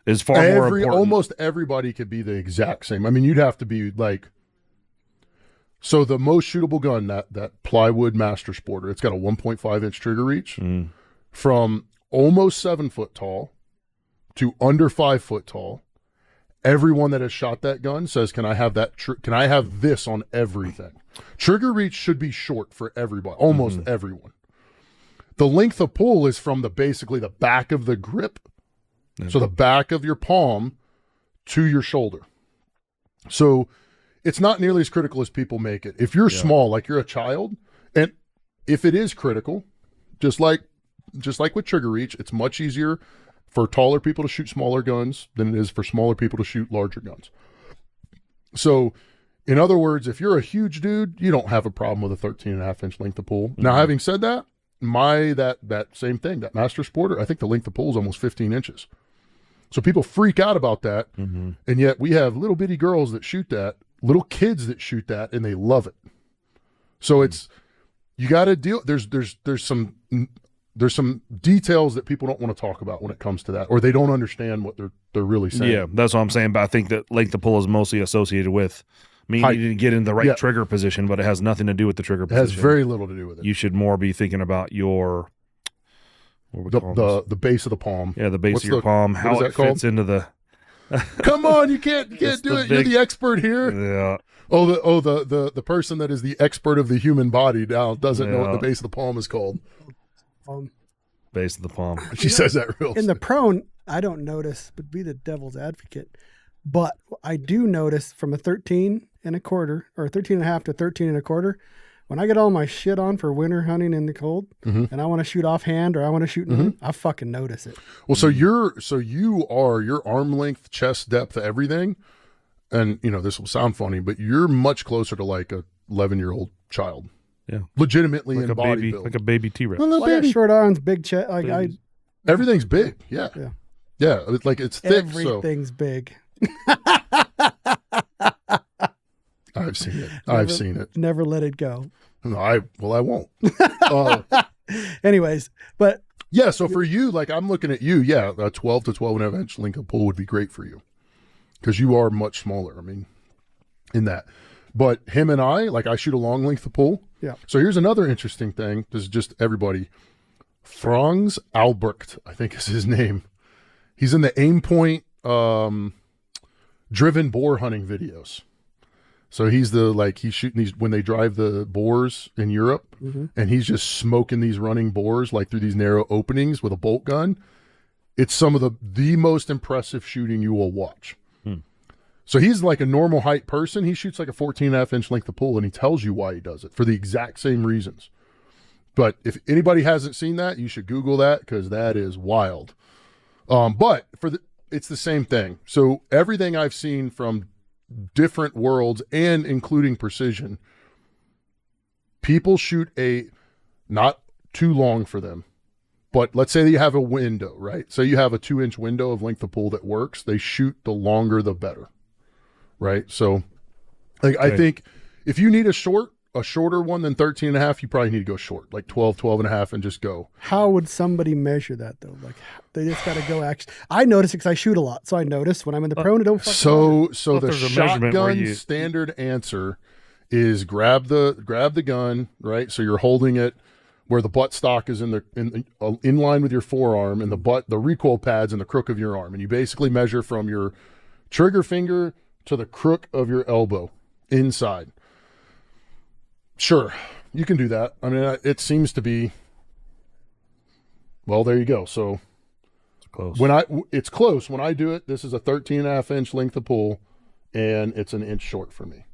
Is far more important. Almost everybody could be the exact same. I mean, you'd have to be like, so the most shootable gun, that plywood Master Sporter, it's got a 1.5 inch trigger reach from almost 7 foot tall to under 5 foot tall. Everyone that has shot that gun says, can I have that? Can I have this on everything? Trigger reach should be short for everybody, almost everyone. The length of pull is from basically the back of the grip. So the back of your palm to your shoulder. So it's not nearly as critical as people make it. If you're small, like you're a child, and if it is critical, just like with trigger reach, it's much easier for taller people to shoot smaller guns than it is for smaller people to shoot larger guns. So in other words, if you're a huge dude, you don't have a problem with a 13.5 inch length of pull. Now, having said that, that same thing, that Master Sporter, I think the length of pull is almost 15 inches. So people freak out about that. And yet we have little bitty girls that shoot that, little kids that shoot that, and they love it. So you got to deal. There's some details that people don't want to talk about when it comes to that, or they don't understand what they're really saying. Yeah, that's what I'm saying. But I think that length of pull is mostly associated with me needing to get in the right trigger position, but it has nothing to do with the trigger position. It has very little to do with it. You should more be thinking about your the base of the palm. Yeah, the base of your palm. How it fits into the. Come on, you can't do it. You're the expert here. Yeah. The person that is the expert of the human body now doesn't know what the base of the palm is called. Base of the palm. She says that real. In the prone, I don't notice, but be the devil's advocate. But I do notice from a 13 and a quarter or 13.5 to 13 and a quarter, when I get all my shit on for winter hunting in the cold and I want to shoot offhand or I want to shoot, I fucking notice it. Well, so your arm length, chest depth, everything. And this will sound funny, but you're much closer to like a 11-year-old child. Yeah. Legitimately like in a body baby, build. like a baby T-Rex. Well, I got short arms, big chest. Everything's big. Yeah. It's thick. Everything's big. I've seen it. Never let it go. No, I won't. Anyways, but yeah. So for you, like I'm looking at you. Yeah, a 12 to 12.5 inch length of pull would be great for you because you are much smaller. I mean, in that. But him and I shoot a long length of pull. Yeah. So here's another interesting thing. This is just everybody. Franz Albrecht, I think is his name. He's in the aim point driven boar hunting videos. So he's he's shooting these when they drive the boars in Europe, and he's just smoking these running boars like through these narrow openings with a bolt gun. It's some of the most impressive shooting you will watch. So he's like a normal height person. He shoots like a 14.5-inch length of pull, and he tells you why he does it for the exact same reasons. But if anybody hasn't seen that, you should Google that because that is wild. But it's the same thing. So everything I've seen from different worlds and including precision, people shoot not too long for them. But let's say that you have a window, right? So you have a 2-inch window of length of pull that works. They shoot the longer, the better. Right. So I think if you need a shorter one than 13.5, you probably need to go short, like 12.5 and just go. How would somebody measure that though? Like they just got to go I notice it because I shoot a lot. So I notice when I'm in the prone, it don't fucking matter. So the there's a measurement where shotgun standard answer is grab the gun, right? So you're holding it where the butt stock is in line with your forearm, and the recoil pad's in the crook of your arm. And you basically measure from your trigger finger to the crook of your elbow inside. Sure, you can do that. I mean, it seems to be, well, there you go. So It's close. it's close. When I do it, this is a 13.5-inch length of pull, and it's an inch short for me.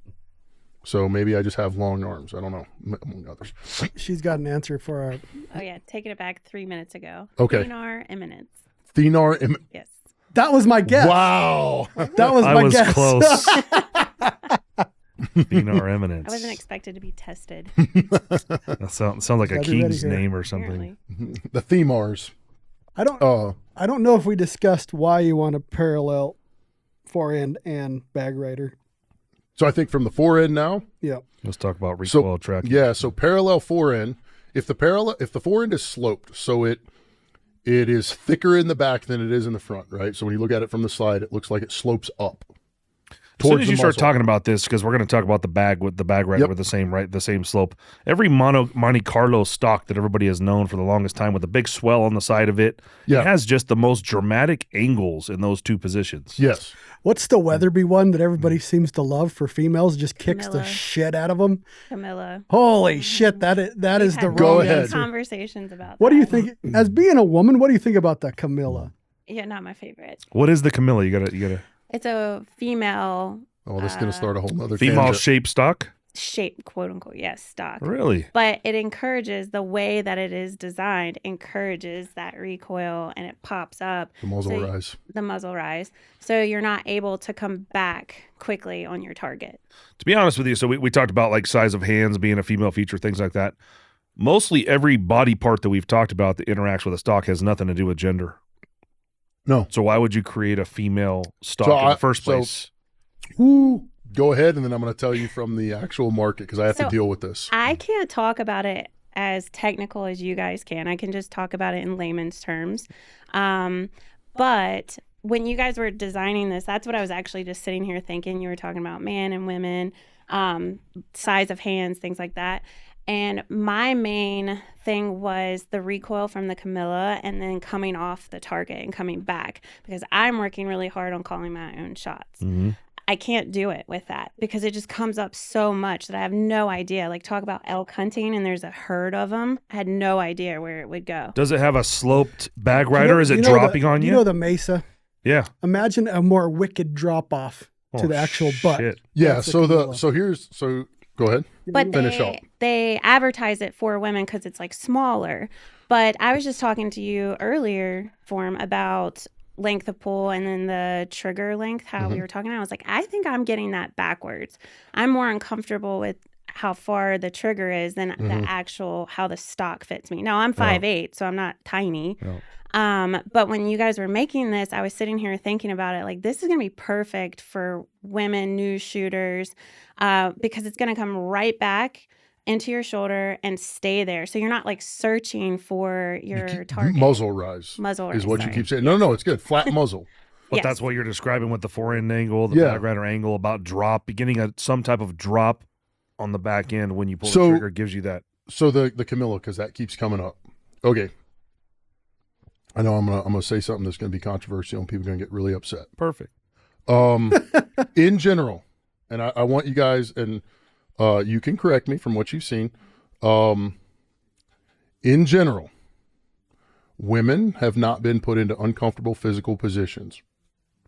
So maybe I just have long arms. I don't know, among others. She's got an answer for our. Oh yeah, taking it back 3 minutes ago. Okay. Thenar eminence. Yes. That was my guess. Wow. That was my guess. Close. Thenar eminence. I wasn't expected to be tested. That sounds like a Gotta be ready king's here. name or something. Apparently. The Themars. I don't know if we discussed why you want to parallel forend and bag rider. So I think from the forend now. Yeah. Let's talk about recoil tracking. Yeah, so parallel forend. If the forend is sloped, so it is thicker in the back than it is in the front, right? So when you look at it from the side, it looks like it slopes up. As soon as the you start muzzle. talking about this, because we're going to talk about the bag rider Yep. with the same slope. Every Monte Carlo stock that everybody has known for the longest time with a big swell on the side of it, Yeah. it has just the most dramatic angles in those two positions. Yes. What's the Weatherby one that everybody seems to love for females? Just kicks the Camilla. shit out of them. Camilla. Holy shit! That is We've the had Go wrong ahead. answer. Conversations about What do you that. think? As being a woman, what do you think about the Camilla? Yeah, not my favorite. What is the Camilla? You gotta It's a female Oh, this is going to start a whole nother female tangent. shape stock? shape, quote unquote, yes, stock. Really? But it encourages the way that it is designed, encourages that recoil, and it pops up The muzzle So- rise. the muzzle rise. So you're not able to come back quickly on your target. To be honest with you, so we talked about like size of hands being a female feature, things like that. Mostly every body part that we've talked about that interacts with a stock has nothing to do with gender. No. So why would you create a female stock So in the first so- place? Woo. Go ahead, and then I'm going to tell you from the actual market because I have to So- deal with this. I can't talk about it as technical as you guys can. I can just talk about it in layman's terms. But when you guys were designing this, that's what I was actually just sitting here thinking. You were talking about man and women, size of hands, things like that. And my main thing was the recoil from the Camilla and then coming off the target and coming back because I'm working really hard on calling my own shots. Mm-hmm. I can't do it with that because it just comes up so much that I have no idea. Like talk about elk hunting and there's a herd of them. I had no idea where it would go. Does it have a sloped bag rider? Is it dropping on you? You know the mesa? Yeah. Imagine a more wicked drop off to Oh, the actual butt. shit. Yeah, That's the so Camilla. go ahead. But Finish up. they advertise it for women because it's like smaller. But I was just talking to you earlier, Form, about length of pull and then the trigger length, how we were talking. I was like, I think I'm getting that backwards. I'm more uncomfortable with how far the trigger is than the actual how the stock fits me. Now I'm 5'8", so I'm not tiny. No. But when you guys were making this, I was sitting here thinking about it like this is going to be perfect for women, new shooters, because it's going to come right back into your shoulder and stay there. So you're not like searching for your target. Muzzle rise Muzzle is rise, what sorry. you keep saying. No, it's good. Flat muzzle. But Yes. that's what you're describing with the forend angle, the Yeah. back rider angle, about drop, getting some type of drop on the back end when you pull So- the trigger gives you that. So the Camilla, because that keeps coming up. Okay. I know I'm gonna say something that's gonna be controversial and people are gonna get really upset. Perfect. In general, and I want you guys, and you can correct me from what you've seen. In general, women have not been put into uncomfortable physical positions,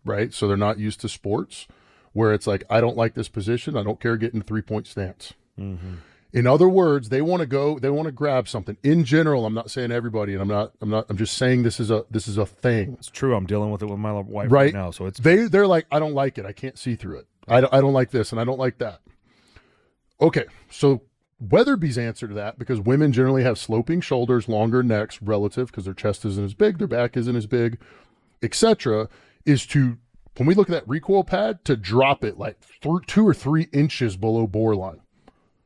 right? So they're not used to sports where it's like, I don't like this position. I don't care getting a 3-point stance. Mm-hmm. In other words, they want to grab something. In general, I'm not saying everybody, and I'm just saying this is a thing. It's true. I'm dealing with it with my wife Right. right now. So it's They're like, I don't like it. I can't see through it. I don't like this and I don't like that. Okay, so Weatherby's answer to that, because women generally have sloping shoulders, longer necks relative because their chest isn't as big, their back isn't as big, etc., is to, when we look at that recoil pad, to drop it like 2 or 3 inches below bore line.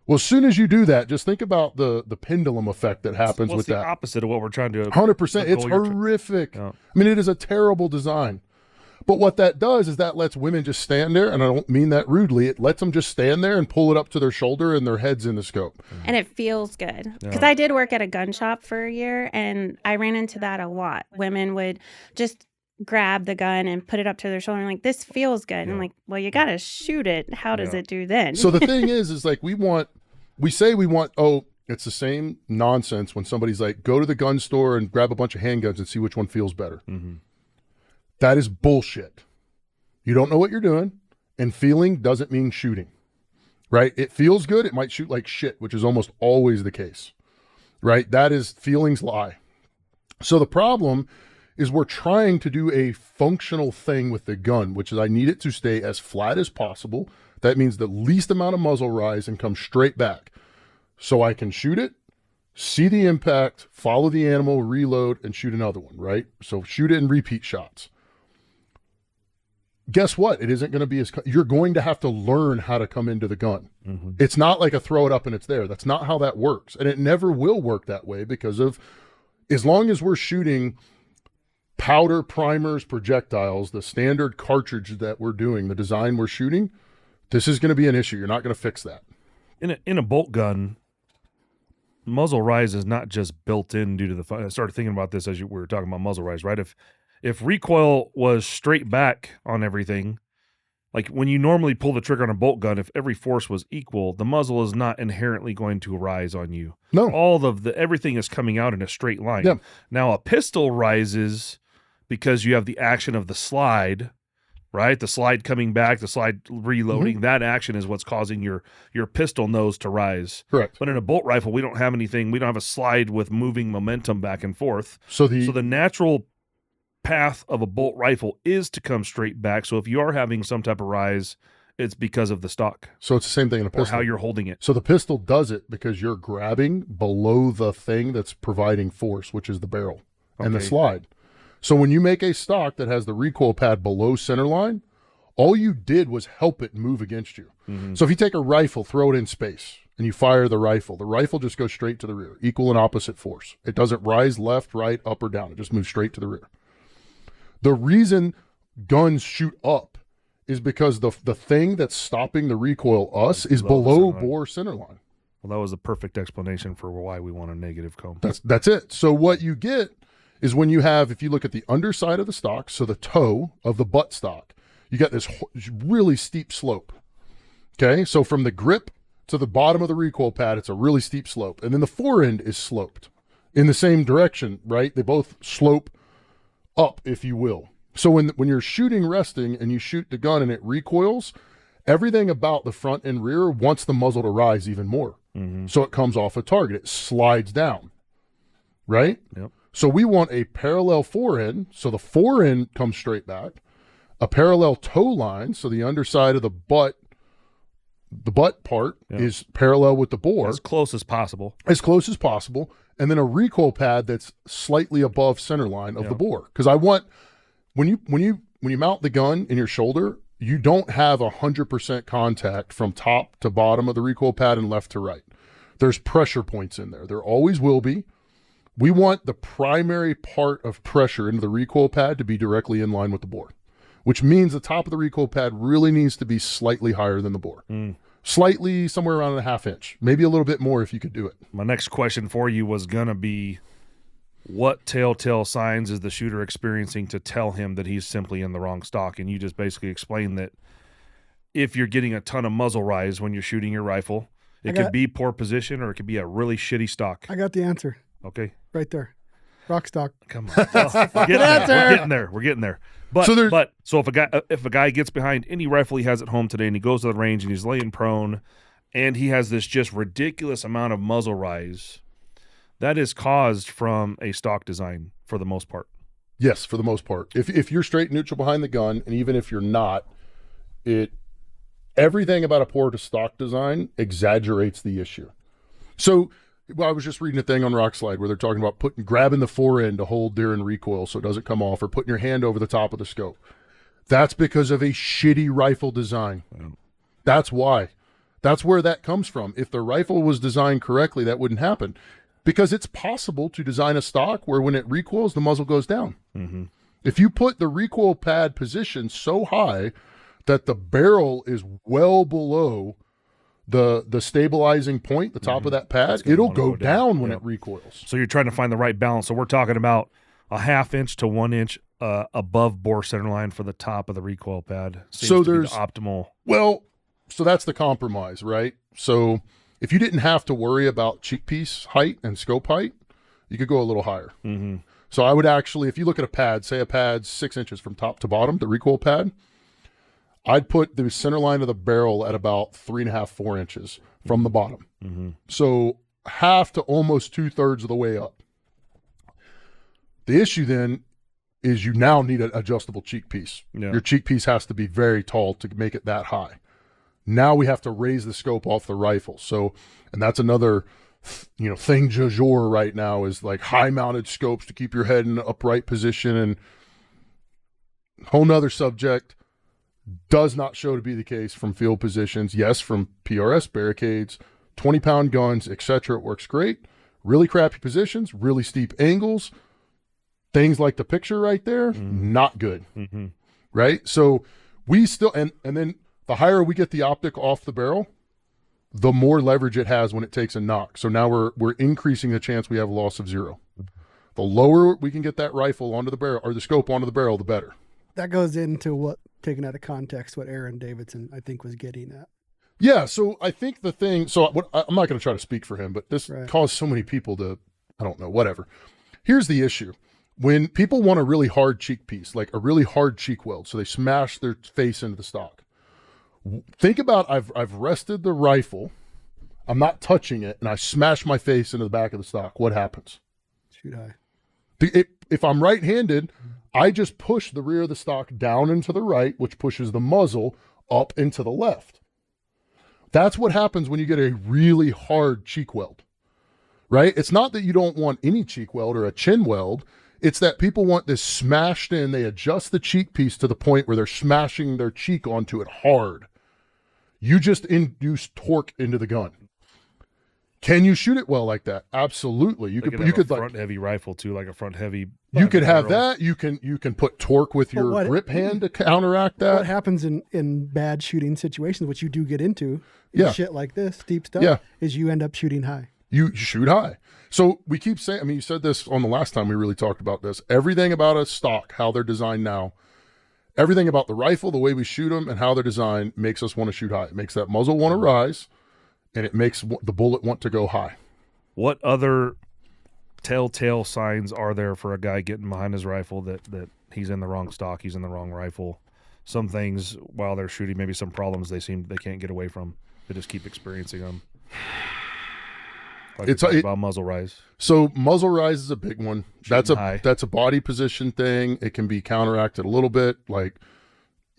Well, as soon as you do that, just think about the pendulum effect that happens what's with the that. opposite of what we're trying to 100%. It's goal you're horrific. Yeah. I mean, it is a terrible design. But what that does is that lets women just stand there, and I don't mean that rudely. It lets them just stand there and pull it up to their shoulder and their head's in the scope. And it feels good. Because Yeah. I did work at a gun shop for a year, and I ran into that a lot. Women would just grab the gun and put it up to their shoulder and like, this feels good. And I'm like, well, you got to shoot it. How does Yeah. it do then? So the thing is like we say we want, it's the same nonsense when somebody's like, go to the gun store and grab a bunch of handguns and see which one feels better. Mm-hmm. That is bullshit. You don't know what you're doing, and feeling doesn't mean shooting, right? It feels good. It might shoot like shit, which is almost always the case, right? That is, feelings lie. So the problem is we're trying to do a functional thing with the gun, which is I need it to stay as flat as possible. That means the least amount of muzzle rise and come straight back. So I can shoot it, see the impact, follow the animal, reload, and shoot another one, right? So shoot it in repeat shots. Guess what? It isn't going to be you're going to have to learn how to come into the gun. Mm-hmm. It's not like a throw it up and it's there. That's not how that works. And it never will work that way because of, as long as we're shooting powder, primers, projectiles, the standard cartridge that we're doing, the design we're shooting, this is going to be an issue. You're not going to fix that. In a bolt gun, muzzle rise is not just built in due to the. I started thinking about this as we were talking about muzzle rise, right? If recoil was straight back on everything, like when you normally pull the trigger on a bolt gun, if every force was equal, the muzzle is not inherently going to rise on you. No. All of everything is coming out in a straight line. Yeah. Now a pistol rises because you have the action of the slide, right? The slide coming back, the slide reloading. That action is what's causing your pistol nose to rise. Correct. But in a bolt rifle, we don't have anything. We don't have a slide with moving momentum back and forth. So the natural path of a bolt rifle is to come straight back. So if you are having some type of rise, it's because of the stock so it's the same thing in a or pistol. how you're holding it. So the pistol does it because you're grabbing below the thing that's providing force, which is the barrel and the Okay. slide. So when you make a stock that has the recoil pad below center line, all you did was help it move against you. Mhm. So if you take a rifle, throw it in space, and you fire the rifle just goes straight to the rear, equal and opposite force. It doesn't rise left, right, up, or down. It just moves straight to the rear. The reason guns shoot up is because the thing that's stopping the recoil is below bore center line. Well, that was a perfect explanation for why we want a negative cone. That's it. So what you get is when you have, if you look at the underside of the stock, so the toe of the butt stock, you got this really steep slope. Okay, so from the grip to the bottom of the recoil pad, it's a really steep slope. And then the forend is sloped in the same direction, right? They both slope up, if you will. So when you're shooting resting and you shoot the gun and it recoils, everything about the front and rear wants the muzzle to rise even more. Mm-hmm. So it comes off a target. It slides down, right? Yep. So we want a parallel forend. So the forend comes straight back, a parallel toe line. So the underside of the butt part is parallel with the bore. As close as possible. As close as possible. And then a recoil pad that's slightly above center line of the bore. Because I want, when you mount the gun in your shoulder, you don't have 100% contact from top to bottom of the recoil pad and left to right. There's pressure points in there. There always will be. We want the primary part of pressure into the recoil pad to be directly in line with the bore. which means the top of the recoil pad really needs to be slightly higher than the bore. Slightly, somewhere around a half inch, maybe a little bit more if you could do it. My next question for you was going to be, what telltale signs is the shooter experiencing to tell him that he's simply in the wrong stock? And you just basically explained that if you're getting a ton of muzzle rise when you're shooting your rifle, it could be poor position or it could be a really shitty stock. I got the answer Okay. right there. Rokstok. Come on. We're getting there. We're getting there. But so if a guy gets behind any rifle he has at home today and he goes to the range and he's laying prone and he has this just ridiculous amount of muzzle rise, that is caused from a stock design for the most part. Yes, for the most part. If you're straight neutral behind the gun, and even if you're not, everything about a poor to stock design exaggerates the issue. So I was just reading a thing on Rockslide where they're talking about grabbing the forend to hold during recoil so it doesn't come off, or putting your hand over the top of the scope. That's because of a shitty rifle design. That's why. That's where that comes from. If the rifle was designed correctly, that wouldn't happen. Because it's possible to design a stock where when it recoils, the muzzle goes down. If you put the recoil pad position so high that the barrel is well below the stabilizing point, the top of that pad, it'll go down when it recoils. So you're trying to find the right balance. So we're talking about a half inch to 1 inch above bore center line for the top of the recoil pad. Seems to be the optimal. Well, so that's the compromise, right? So if you didn't have to worry about cheek piece height and scope height, you could go a little higher. So I would actually, if you look at a pad, say a pad's 6 inches from top to bottom, the recoil pad, I'd put the center line of the barrel at about 3.5, 4 inches from the bottom. So half to almost 2/3 of the way up. The issue then is you now need an adjustable cheek piece. Your cheek piece has to be very tall to make it that high. Now we have to raise the scope off the rifle. So, and that's another, thing du jour right now is like high mounted scopes to keep your head in an upright position, and whole nother subject. Does not show to be the case from field positions. Yes, from PRS barricades, 20-pound guns, etc. It works great. Really crappy positions, really steep angles, things like the picture right there, not good. Right? So we still, and then the higher we get the optic off the barrel, the more leverage it has when it takes a knock. So now we're increasing the chance we have a loss of 0. The lower we can get that rifle onto the barrel, or the scope onto the barrel, the better. That goes into what, taken out of context, what Aaron Davidson, I think, was getting at. Yeah, so I think the thing, I'm not going to try to speak for him, but this caused so many people to, I don't know, whatever. Here's the issue. When people want a really hard cheek piece, like a really hard cheek weld, so they smash their face into the stock. Think about, I've rested the rifle, I'm not touching it, and I smash my face into the back of the stock. What happens? Shoot high. If I'm right-handed, I just push the rear of the stock down into the right, which pushes the muzzle up into the left. That's what happens when you get a really hard cheek weld, right? It's not that you don't want any cheek weld or a chin weld. It's that people want this smashed in. They adjust the cheek piece to the point where they're smashing their cheek onto it hard. You just induce torque into the gun. Can you shoot it well like that? Absolutely. You could front heavy rifle too, like a front heavy. You could have that. You can put torque with your grip hand to counteract that. What happens in bad shooting situations, which you do get into, shit like this, steep stuff, is you end up shooting high. You shoot high. So we keep saying, I mean, you said this on the last time we really talked about this. Everything about a stock, how they're designed now, everything about the rifle, the way we shoot them, and how they're designed makes us want to shoot high. It makes that muzzle want to rise. And it makes the bullet want to go high. What other telltale signs are there for a guy getting behind his rifle that he's in the wrong stock, he's in the wrong rifle? Some things while they're shooting, maybe some problems they can't get away from. They just keep experiencing them. Like it's about muzzle rise. So muzzle rise is a big one. Shooting high. That's a body position thing. It can be counteracted a little bit. Like,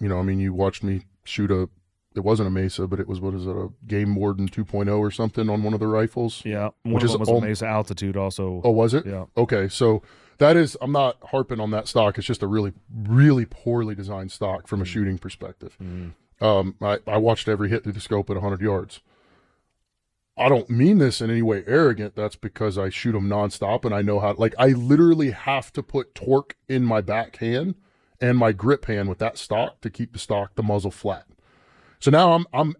you watched me shoot it wasn't a Mesa, but it was, a Game Warden 2.0 or something on one of the rifles? Yeah. One of them was a Mesa Altitude also. Oh, was it? Yeah. Okay. So that is, I'm not harping on that stock. It's just a really, really poorly designed stock from a shooting perspective. I watched every hit through the scope at 100 yards. I don't mean this in any way arrogant. That's because I shoot them nonstop and I know how, I literally have to put torque in my backhand and my grip hand with that stock to keep the muzzle flat. So now I'm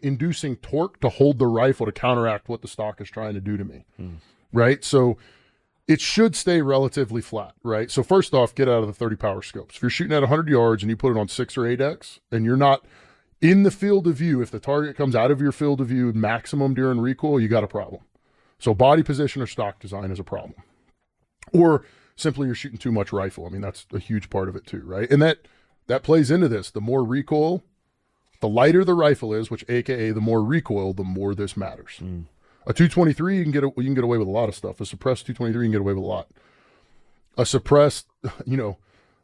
inducing torque to hold the rifle to counteract what the stock is trying to do to me, right? So it should stay relatively flat, right? So first off, get out of the 30 power scopes. If you're shooting at 100 yards and you put it on 6 or 8X and you're not in the field of view, if the target comes out of your field of view maximum during recoil, you got a problem. So body position or stock design is a problem. Or simply you're shooting too much rifle. I mean, that's a huge part of it too, right? And that plays into this. The more recoil, the lighter the rifle is, which AKA the more recoil, the more this matters. A 223, you can get away with a lot of stuff. A suppressed 223, you can get away with a lot. A suppressed,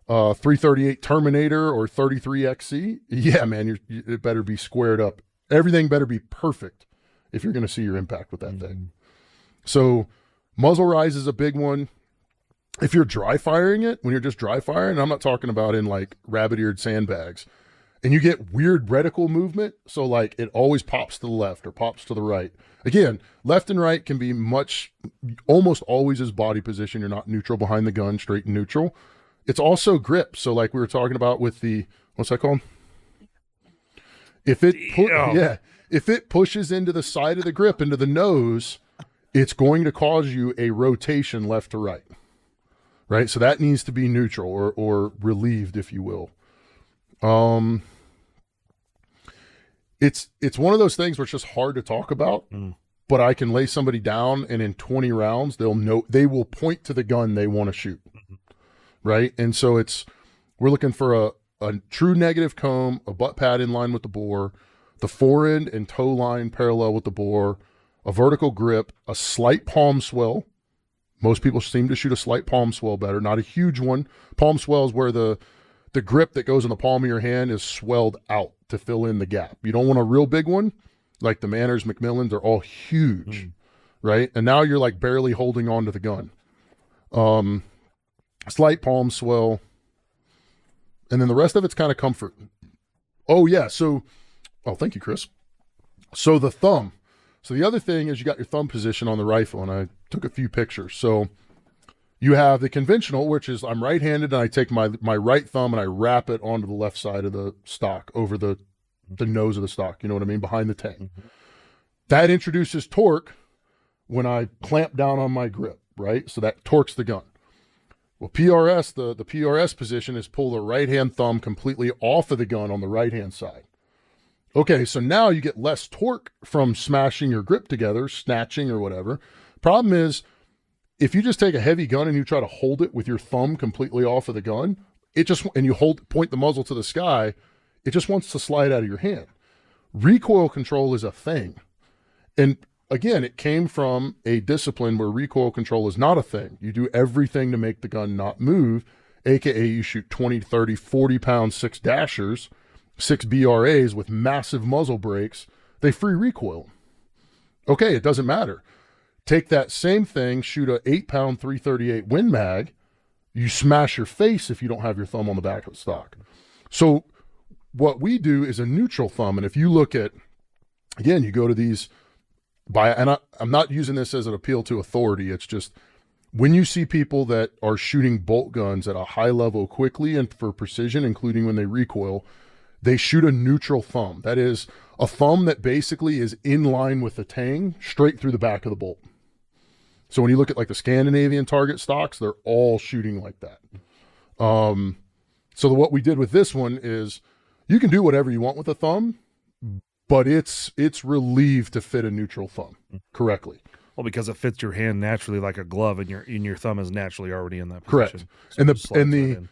338 Terminator or 33 XC, yeah, man, it better be squared up. Everything better be perfect if you're going to see your impact with that thing. So muzzle rise is a big one. If you're dry firing it, when you're just dry firing, I'm not talking about in like rabbit-eared sandbags, and you get weird reticle movement, so like it always pops to the left or pops to the right. Again, left and right can be almost always is body position. You're not neutral behind the gun, straight and neutral. It's also grip. So like we were talking about with the, what's that called? If it pushes into the side of the grip, into the nose, it's going to cause you a rotation left to right. Right? So that needs to be neutral or relieved, if you will. It's one of those things where it's just hard to talk about, but I can lay somebody down and in 20 rounds, they will point to the gun they want to shoot. Right. And so we're looking for a true negative comb, a butt pad in line with the bore, the forend and toe line parallel with the bore, a vertical grip, a slight palm swell. Most people seem to shoot a slight palm swell better, not a huge one. Palm swell is where the grip that goes in the palm of your hand is swelled out to fill in the gap. You don't want a real big one, like the Manners, Macmillans, they're all huge, right? And now you're like barely holding on to the gun. Slight palm swell, and then the rest of it's kind of comfort. Oh yeah, thank you, Chris. So the thumb. So the other thing is you got your thumb position on the rifle, and I took a few pictures. So you have the conventional, which is I'm right-handed and I take my right thumb and I wrap it onto the left side of the stock over the nose of the stock. You know what I mean? Behind the tang. That introduces torque when I clamp down on my grip, right? So that torques the gun. Well, PRS, the PRS position is pull the right-hand thumb completely off of the gun on the right-hand side. Okay, so now you get less torque from smashing your grip together, snatching or whatever. Problem is, if you just take a heavy gun and you try to hold it with your thumb completely off of the gun, and you point the muzzle to the sky, it just wants to slide out of your hand. Recoil control is a thing. And again, it came from a discipline where recoil control is not a thing. You do everything to make the gun not move, aka you shoot 20, 30, 40 pound 6 dashers, 6 BRAs with massive muzzle brakes, they free recoil. Okay, it doesn't matter. Take that same thing, shoot a 8 pound 338 Win Mag, you smash your face if you don't have your thumb on the back of the stock. So what we do is a neutral thumb. And if you look at, again, you go to these, I'm not using this as an appeal to authority. It's just when you see people that are shooting bolt guns at a high level quickly and for precision, including when they recoil, they shoot a neutral thumb. That is a thumb that basically is in line with the tang straight through the back of the bolt. So when you look at like the Scandinavian target stocks, they're all shooting like that. So what we did with this one is you can do whatever you want with a thumb, but it's relieved to fit a neutral thumb correctly. Well, because it fits your hand naturally like a glove, and your thumb is naturally already in that position. Correct. So and the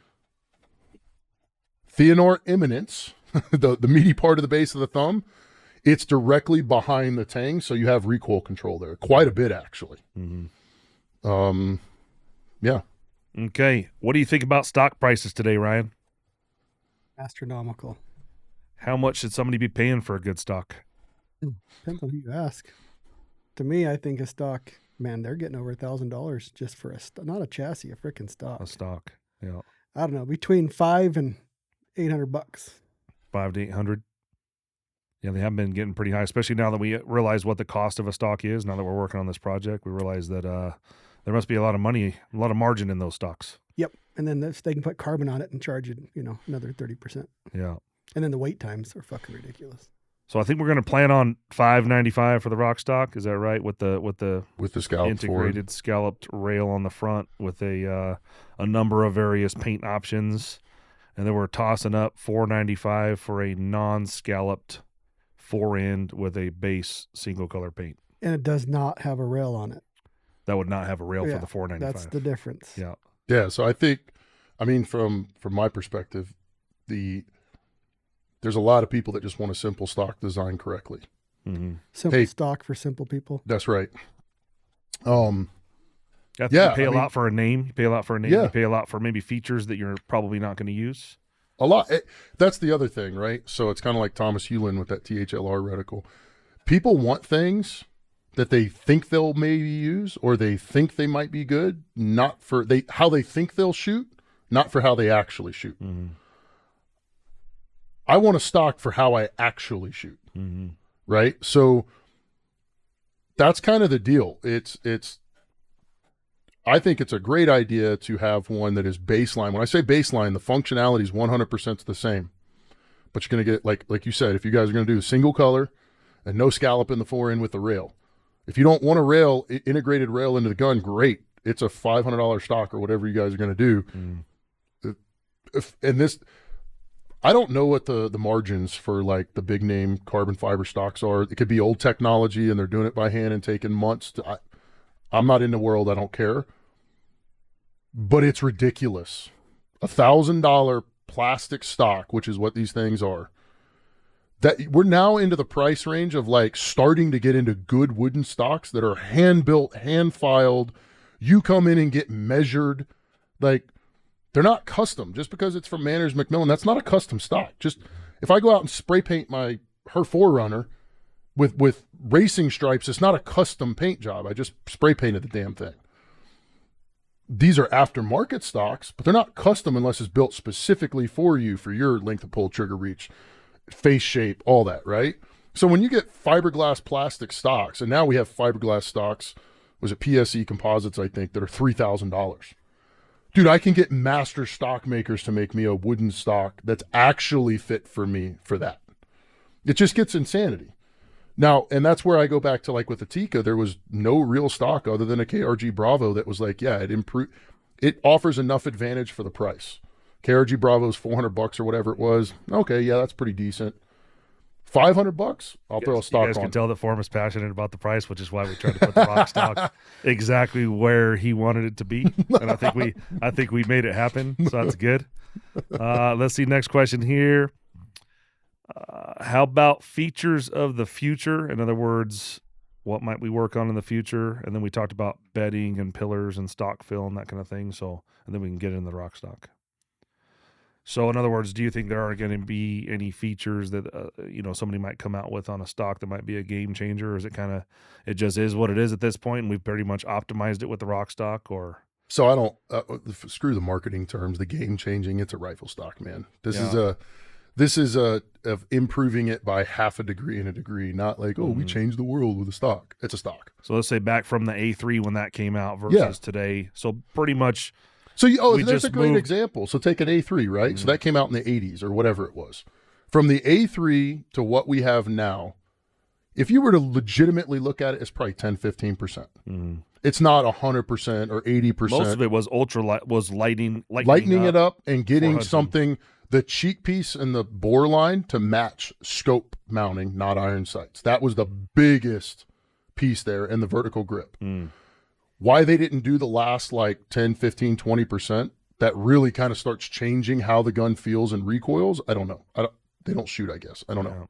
Theanor eminence, the meaty part of the base of the thumb, it's directly behind the tang, so you have recoil control there. Quite a bit, actually. Yeah. Okay. What do you think about stock prices today, Ryan? Astronomical. How much should somebody be paying for a good stock? Depends on who you ask. To me, I think a stock, man, they're getting over $1,000 just for not a chassis, a freaking stock. A stock, yeah. I don't know, between $500 and $800. $500 to $800. Yeah, they have been getting pretty high, especially now that we realize what the cost of a stock is. Now that we're working on this project, we realize that there must be a lot of money, a lot of margin in those stocks. Yep. And then they can put carbon on it and charge you, another 30%. Yeah. And then the wait times are fucking ridiculous. So I think we're going to plan on $595 for the Rokstok. Is that right? With the scalloped integrated scalloped rail on the front with a number of various paint options, and then we're tossing up $495 for a non-scalloped Forend with a base single color paint. And it does not have a rail on it. That would not have a rail for the $495. That's the difference. Yeah. Yeah. So I think, from my perspective, there's a lot of people that just want a simple stock designed correctly. Mm-hmm. Simple stock for simple people. That's right. You pay a lot for a name. You pay a lot for a name. Yeah. You pay a lot for maybe features that you're probably not going to use. A lot. That's the other thing, right? So it's kind of like Thomas Hewlin with that THLR reticle. People want things that they think they'll maybe use or they think they might be good, not for how they think they'll shoot, not for how they actually shoot. Mm-hmm. I want a stock for how I actually shoot. Mm-hmm. Right? So that's kind of the deal. I think it's a great idea to have one that is baseline. When I say baseline, the functionality is 100% the same. But you're going to get, like you said, if you guys are going to do a single color and no scallop in the Forend with the rail. If you don't want a rail, integrated rail into the gun, great. It's a $500 stock or whatever you guys are going to do. Mm. I don't know what the margins for like the big name carbon fiber stocks are. It could be old technology and they're doing it by hand and taking months. I'm not in the world. I don't care. But it's ridiculous. $1,000 plastic stock, which is what these things are. That we're now into the price range of like starting to get into good wooden stocks that are hand built, hand filed. You come in and get measured. Like, they're not custom. Just because it's from Manners Macmillan, that's not a custom stock. Just if I go out and spray paint her 4Runner with racing stripes, it's not a custom paint job. I just spray painted the damn thing. These are aftermarket stocks, but they're not custom unless it's built specifically for you, for your length of pull, trigger reach, face shape, all that, right? So when you get fiberglass plastic stocks, and now we have fiberglass stocks, was it PSE composites, I think, that are $3,000. Dude, I can get master stock makers to make me a wooden stock that's actually fit for me for that. It just gets insanity. Now, and that's where I go back to like with the Tika, there was no real stock other than a KRG Bravo that was like, yeah, it offers enough advantage for the price. KRG Bravo's $400 or whatever it was. Okay, yeah, that's pretty decent. $500, I'll throw a stock on. You guys can tell that Form is passionate about the price, which is why we tried to put the Rokstok exactly where he wanted it to be, and I think we made it happen. So that's good. Let's see. Next question here. How about features of the future? In other words, what might we work on in the future? And then we talked about bedding and pillars and stock fill and that kind of thing. So, and then we can get into the Rokstok. So, in other words, do you think there are going to be any features that somebody might come out with on a stock that might be a game changer, or is it just is what it is at this point, and we've pretty much optimized it with the Rokstok? Or so I don't screw the marketing terms. The game changing. It's a rifle stock, man. This is of improving it by half a degree and a degree, not like we changed the world with a stock. It's a stock. So let's say back from the A3 when that came out versus today. So pretty much. So there's a great example. So take an A3, right? Mm-hmm. So that came out in the 80s or whatever it was. From the A3 to what we have now, if you were to legitimately look at it, it's probably 10, 15%. Mm-hmm. It's not 100% or 80%. Most of it was lightening it up and getting something, the cheek piece and the bore line to match scope mounting, not iron sights. That was the biggest piece there, and the vertical grip. Mm. Why they didn't do the last like 10, 15, 20%, that really kind of starts changing how the gun feels and recoils, I don't know. They don't shoot, I guess. I don't know.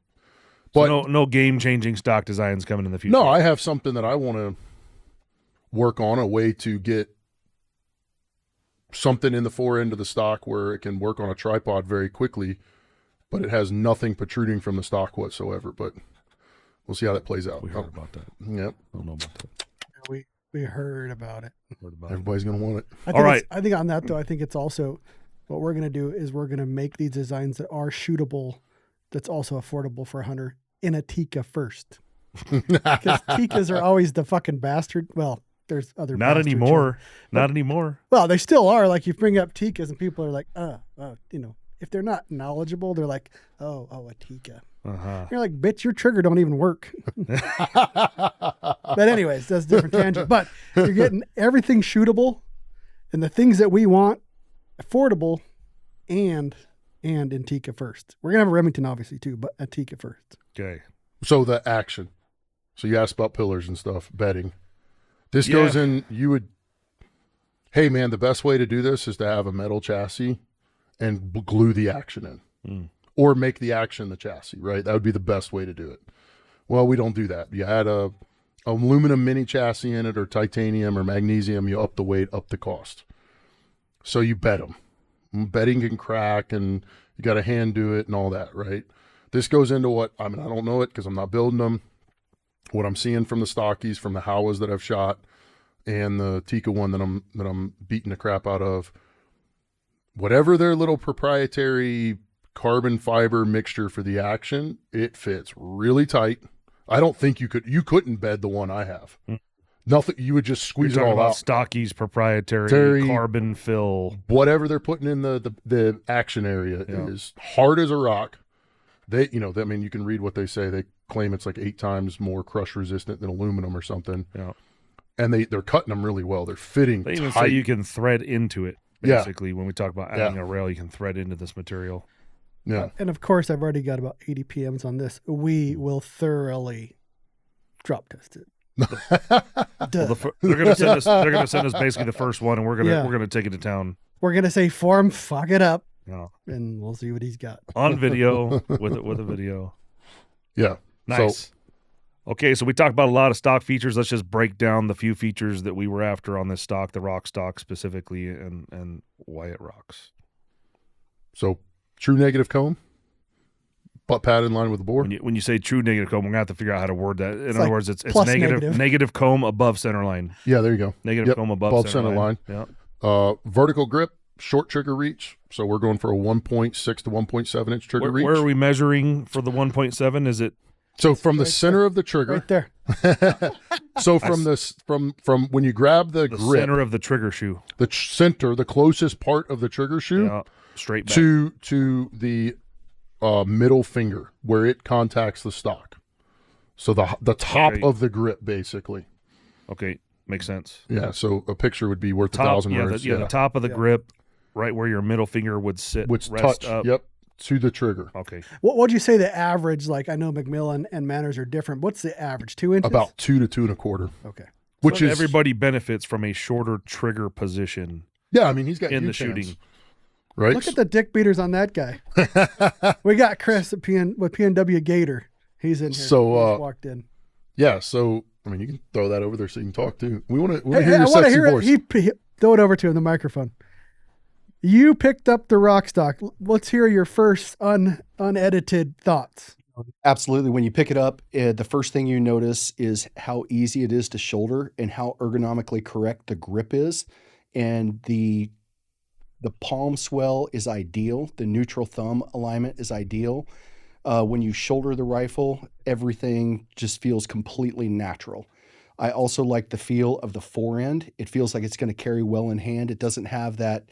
But so no game-changing stock designs coming in the future? No, I have something that I want to work on, a way to get something in the Forend of the stock where it can work on a tripod very quickly, but it has nothing protruding from the stock whatsoever. But we'll see how that plays out. We heard about that. Yep. I don't know about that. We heard about it. Everybody's going to want it. All right. I think on that, though, I think it's also what we're going to do is we're going to make these designs that are shootable, that's also affordable for a hunter, in a Tika first. Because Tikas are always the fucking bastard. Well, there's other Not bastard anymore. children. Not anymore. Well, they still are. Like you bring up Tikas and people are like, if they're not knowledgeable, they're like, oh, a Tika. Uh-huh. You're like, bitch, your trigger don't even work. But anyways, that's a different tangent. But you're getting everything shootable and the things that we want affordable and in Tika first. We're going to have a Remington obviously too, but a Tika first. Okay. So the action. So you asked about pillars and stuff, bedding. This goes in, hey man, the best way to do this is to have a metal chassis and glue the action in. Or make the action the chassis, right? That would be the best way to do it. Well, we don't do that. You add a aluminum mini chassis in it or titanium or magnesium, you up the weight, up the cost. So you bed them. Bedding can crack and you got to hand do it and all that, right? This goes into I don't know it because I'm not building them. What I'm seeing from the stockies, from the Howas that I've shot, and the Tika one that I'm beating the crap out of. Whatever their little proprietary carbon fiber mixture for the action, it fits really tight. I don't think you couldn't bed the one I have. Nothing, you would just squeeze it all out. Stocky's proprietary carbon fill. Whatever they're putting in the action area is hard as a rock. They, you can read what they say. They claim it's like 8 times more crush resistant than aluminum or something. Yeah. And they're cutting them really well. They're fitting They even tight. say you can thread into it. Basically, when we talk about adding a rail, you can thread into this material. Yeah. And of course, I've already got about 80 PMs on this. We will thoroughly drop test it. They're gonna send us. They're gonna send us basically the first one, and we're gonna take it to town. We're gonna say Form, fuck it up, Yeah. and we'll see what he's got On video with a video. Yeah. Nice. Okay, so we talked about a lot of stock features. Let's just break down the few features that we were after on this stock, the Rokstok specifically, and why it rocks. So true negative comb, butt pad in line with the bore. When you say true negative comb, we're gonna have to figure out how to word that. In other words, it's negative. negative comb above center line. Yeah, there you go. Negative comb above center line. Yeah. Vertical grip, short trigger reach. So we're going for a 1.6 to 1.7 inch trigger reach. Where are we measuring for the 1.7? Is it? So from the center of the trigger, right there. So from when you grab the grip, center of the trigger shoe, the center, the closest part of the trigger shoe, straight back. to the middle finger where it contacts the stock. So the top of the grip, basically. Okay, makes sense. Yeah. So a picture would be worth 1,000 words. The top of the grip, right where your middle finger would sit, which rest touch. up. Yep. To the trigger. Okay. What would you say the average? Like I know McMillan and Manners are different. What's the average? 2 inches? About 2 to 2.25. Okay. Which is everybody benefits from a shorter trigger position. Yeah, I mean he's got in the huge shooting. hands, right? Look at the dick beaters on that guy. We got Chris at with PNW Gator. He's in here. So He's walked in. Yeah. So I mean you can throw that over there so you can talk too. We want to hear your sexy voice. Throw it over to him, the microphone. You picked up the Rokstok. Let's hear your first unedited thoughts. Absolutely. When you pick it up, the first thing you notice is how easy it is to shoulder and how ergonomically correct the grip is. And the palm swell is ideal. The neutral thumb alignment is ideal. When you shoulder the rifle, everything just feels completely natural. I also like the feel of the forend. It feels like it's going to carry well in hand. It doesn't have that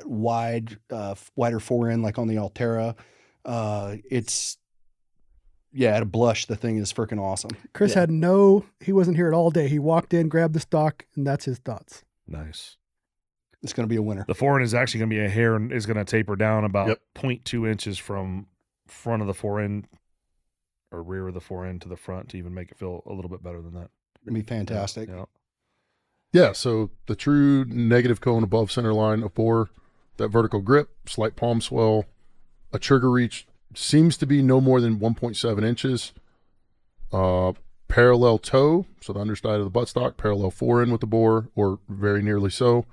wider forend like on the Altera. At a blush, the thing is freaking awesome. Chris he wasn't here all day. He walked in, grabbed the stock, and that's his thoughts. Nice. It's going to be a winner. The forend is actually going to be a hair and is going to taper down about 0.2 inches from front of the forend or rear of the forend to the front to even make it feel a little bit better than that. It'd be fantastic. Yeah, so the true negative cone above center line of bore, that vertical grip, slight palm swell, a trigger reach seems to be no more than 1.7 inches. Parallel toe, so the underside of the buttstock, parallel forend with the bore, or very nearly so.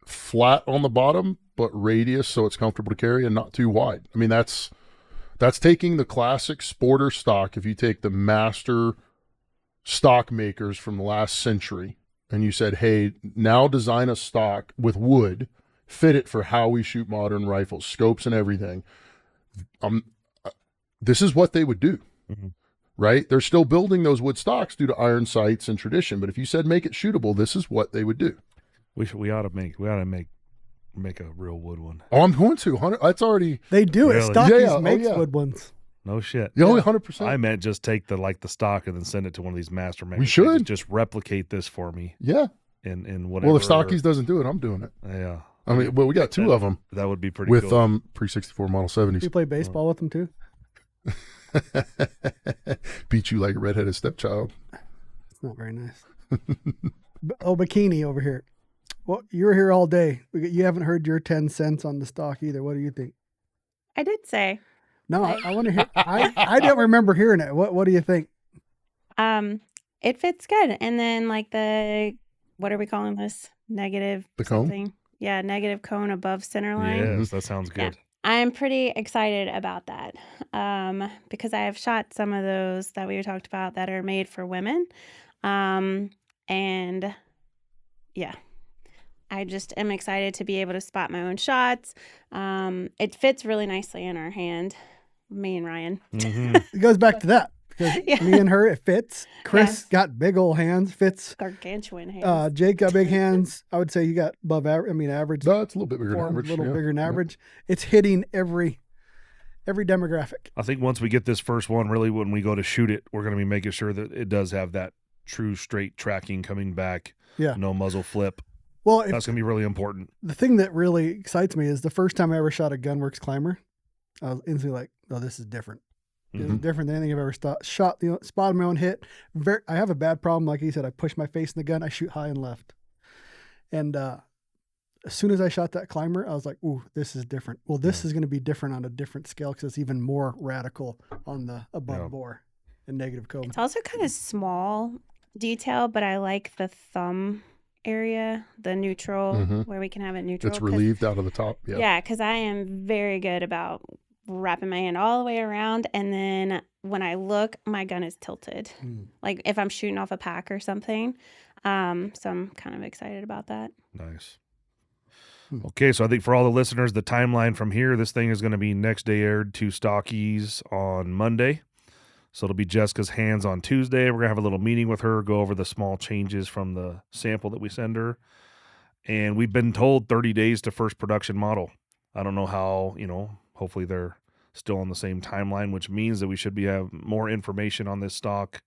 Flat on the bottom, but radius so it's comfortable to carry and not too wide. I mean, that's taking the classic sporter stock. If you take the master stock makers from the last century and you said, hey, now design a stock with wood, fit it for how we shoot modern rifles, scopes and everything. This is what they would do. Mm-hmm. right? They're still building those wood stocks due to iron sights and tradition. But if you said make it shootable, this is what they would do. We ought to make a real wood one. Oh, I'm going to. 100, that's already. They do it. Really? Stockies Yeah, yeah. Oh, makes yeah. wood ones. No shit. Yeah, only 100%. I meant just take the stock and then send it to one of these master makers. We should. just replicate this for me Yeah. in whatever. Well, if Stockies doesn't do it, I'm doing it. Yeah, I mean, well, we got two of them that would be pretty with cool. pre-64 Model 70s. You play baseball with them too? Beat you like a redheaded stepchild. It's not very nice. Bikini over here. Well, you were here all day. You haven't heard your 10 cents on the stock either. What do you think? I did say. No, I want to hear. I don't remember hearing it. What do you think? It fits good. And then like what are we calling this? Negative The cone? something. Yeah, negative cone above center line. Yes, that sounds good. I'm pretty excited about that because I have shot some of those that we talked about that are made for women. And yeah, I just am excited to be able to spot my own shots. It fits really nicely in our hand, me and Ryan. Mhm. It goes back to that because Yeah. me and her, it fits. Chris Yes. got big old hands, fits. Gargantuan hands. Jake got big hands. I would say you got above average. I mean, average. No, it's a little bit bigger than Form, average. a little yeah. bigger than Yeah. average. It's hitting every demographic. I think once we get this first one, really, when we go to shoot it, we're going to be making sure that it does have that true straight tracking coming back. Yeah. No muzzle flip. Well, That's going to be really important. the thing that really excites me is the first time I ever shot a Gunworks climber, I was instantly like, "Oh, this is different. This is Mhm. different than anything I've ever shot. Spotted my own hit. I have a bad problem, like he said. I push my face in the gun. I shoot high and left. And as soon as I shot that climber, I was like, "Ooh, this is different. Well, this is going to be different on a different scale because it's even more radical on the above Yeah. bore and negative cone." It's also kind of small detail, but I like the thumb area, the neutral, Mhm. where we can have it neutral. It's 'cause- relieved out of the top. Yeah. Yeah, because I am very good about wrapping my hand all the way around, and then when I look, my gun is tilted. Mm. Like if I'm shooting off a pack or something. So I'm kind of excited about that. Nice. Okay, so I think for all the listeners, the timeline from here, this thing is going to be next day aired to Stockies on Monday. So it'll be Jessica's hands on Tuesday. We're going to have a little meeting with her, go over the small changes from the sample that we send her. And we've been told 30 days to first production model. I don't know how, hopefully they're still on the same timeline, which means that we should have more information on this stock.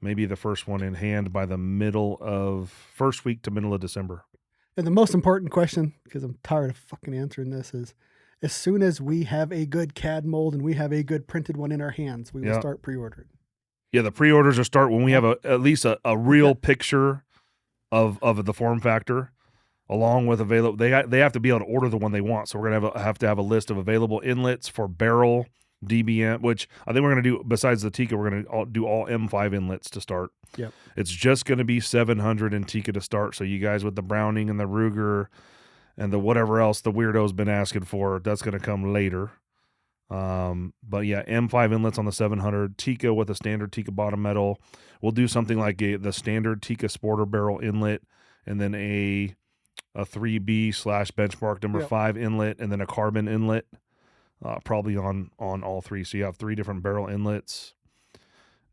Maybe the first one in hand by the first week to middle of December. And the most important question, because I'm tired of fucking answering this, is as soon as we have a good CAD mold and we have a good printed one in our hands, we will Yeah. start pre-ordering. Yeah, the pre-orders will start when we have at least a real picture of the form factor, along with available. They have to be able to order the one they want. So we're gonna have to have a list of available inlets for barrel, DBM, which I think we're gonna do. Besides the Tikka, we're gonna do all M5 inlets to start. Yep. It's just gonna be 700 in Tikka to start. So you guys with the Browning and the Ruger and the whatever else the weirdo's been asking for, that's gonna come later. But yeah, M5 inlets on the 700, Tikka with a standard Tikka bottom metal. We'll do something like the standard Tikka Sporter barrel inlet, and then a 3B / benchmark number Yep. 5 inlet, and then a carbon inlet, probably on all three. So you have 3 different barrel inlets,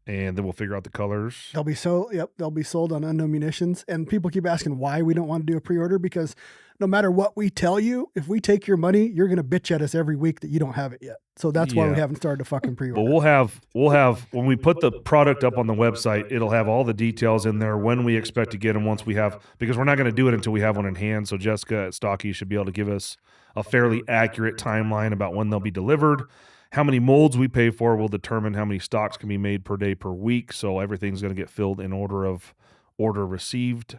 and then we'll figure out the colors. They'll be sold on Unknown Munitions. And people keep asking why we don't want to do a pre-order, because no matter what we tell you, if we take your money, you're going to bitch at us every week that you don't have it yet. So that's why we Yeah. haven't started a fucking pre-order. But we'll have when we put the product up on the website, it'll have all the details in there when we expect to get them once we have, because we're not going to do it until we have one in hand. So Jessica at Stocky should be able to give us a fairly accurate timeline about when they'll be delivered. How many molds we pay for will determine how many stocks can be made per day per week. So everything's going to get filled in order of order received.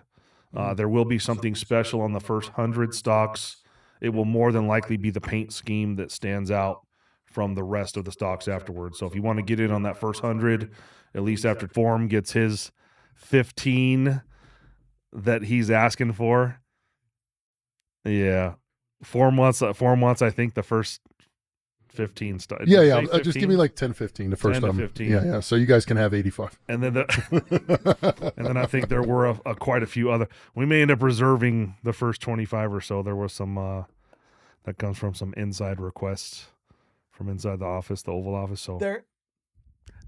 There will be something special on the first 100 stocks. It will more than likely be the paint scheme that stands out from the rest of the stocks afterwards. So if you want to get in on that first 100, at least after Form gets his 15 that he's asking for. Yeah. Form wants I think the first 15 stocks. Yeah. Just give me like 10, 15 the first 10 to time. 15. Yeah. So you guys can have 85. And then and then I think there were quite a few other. We may end up reserving the first 25 or so. There was some that comes from some inside requests from inside the office, the Oval Office. So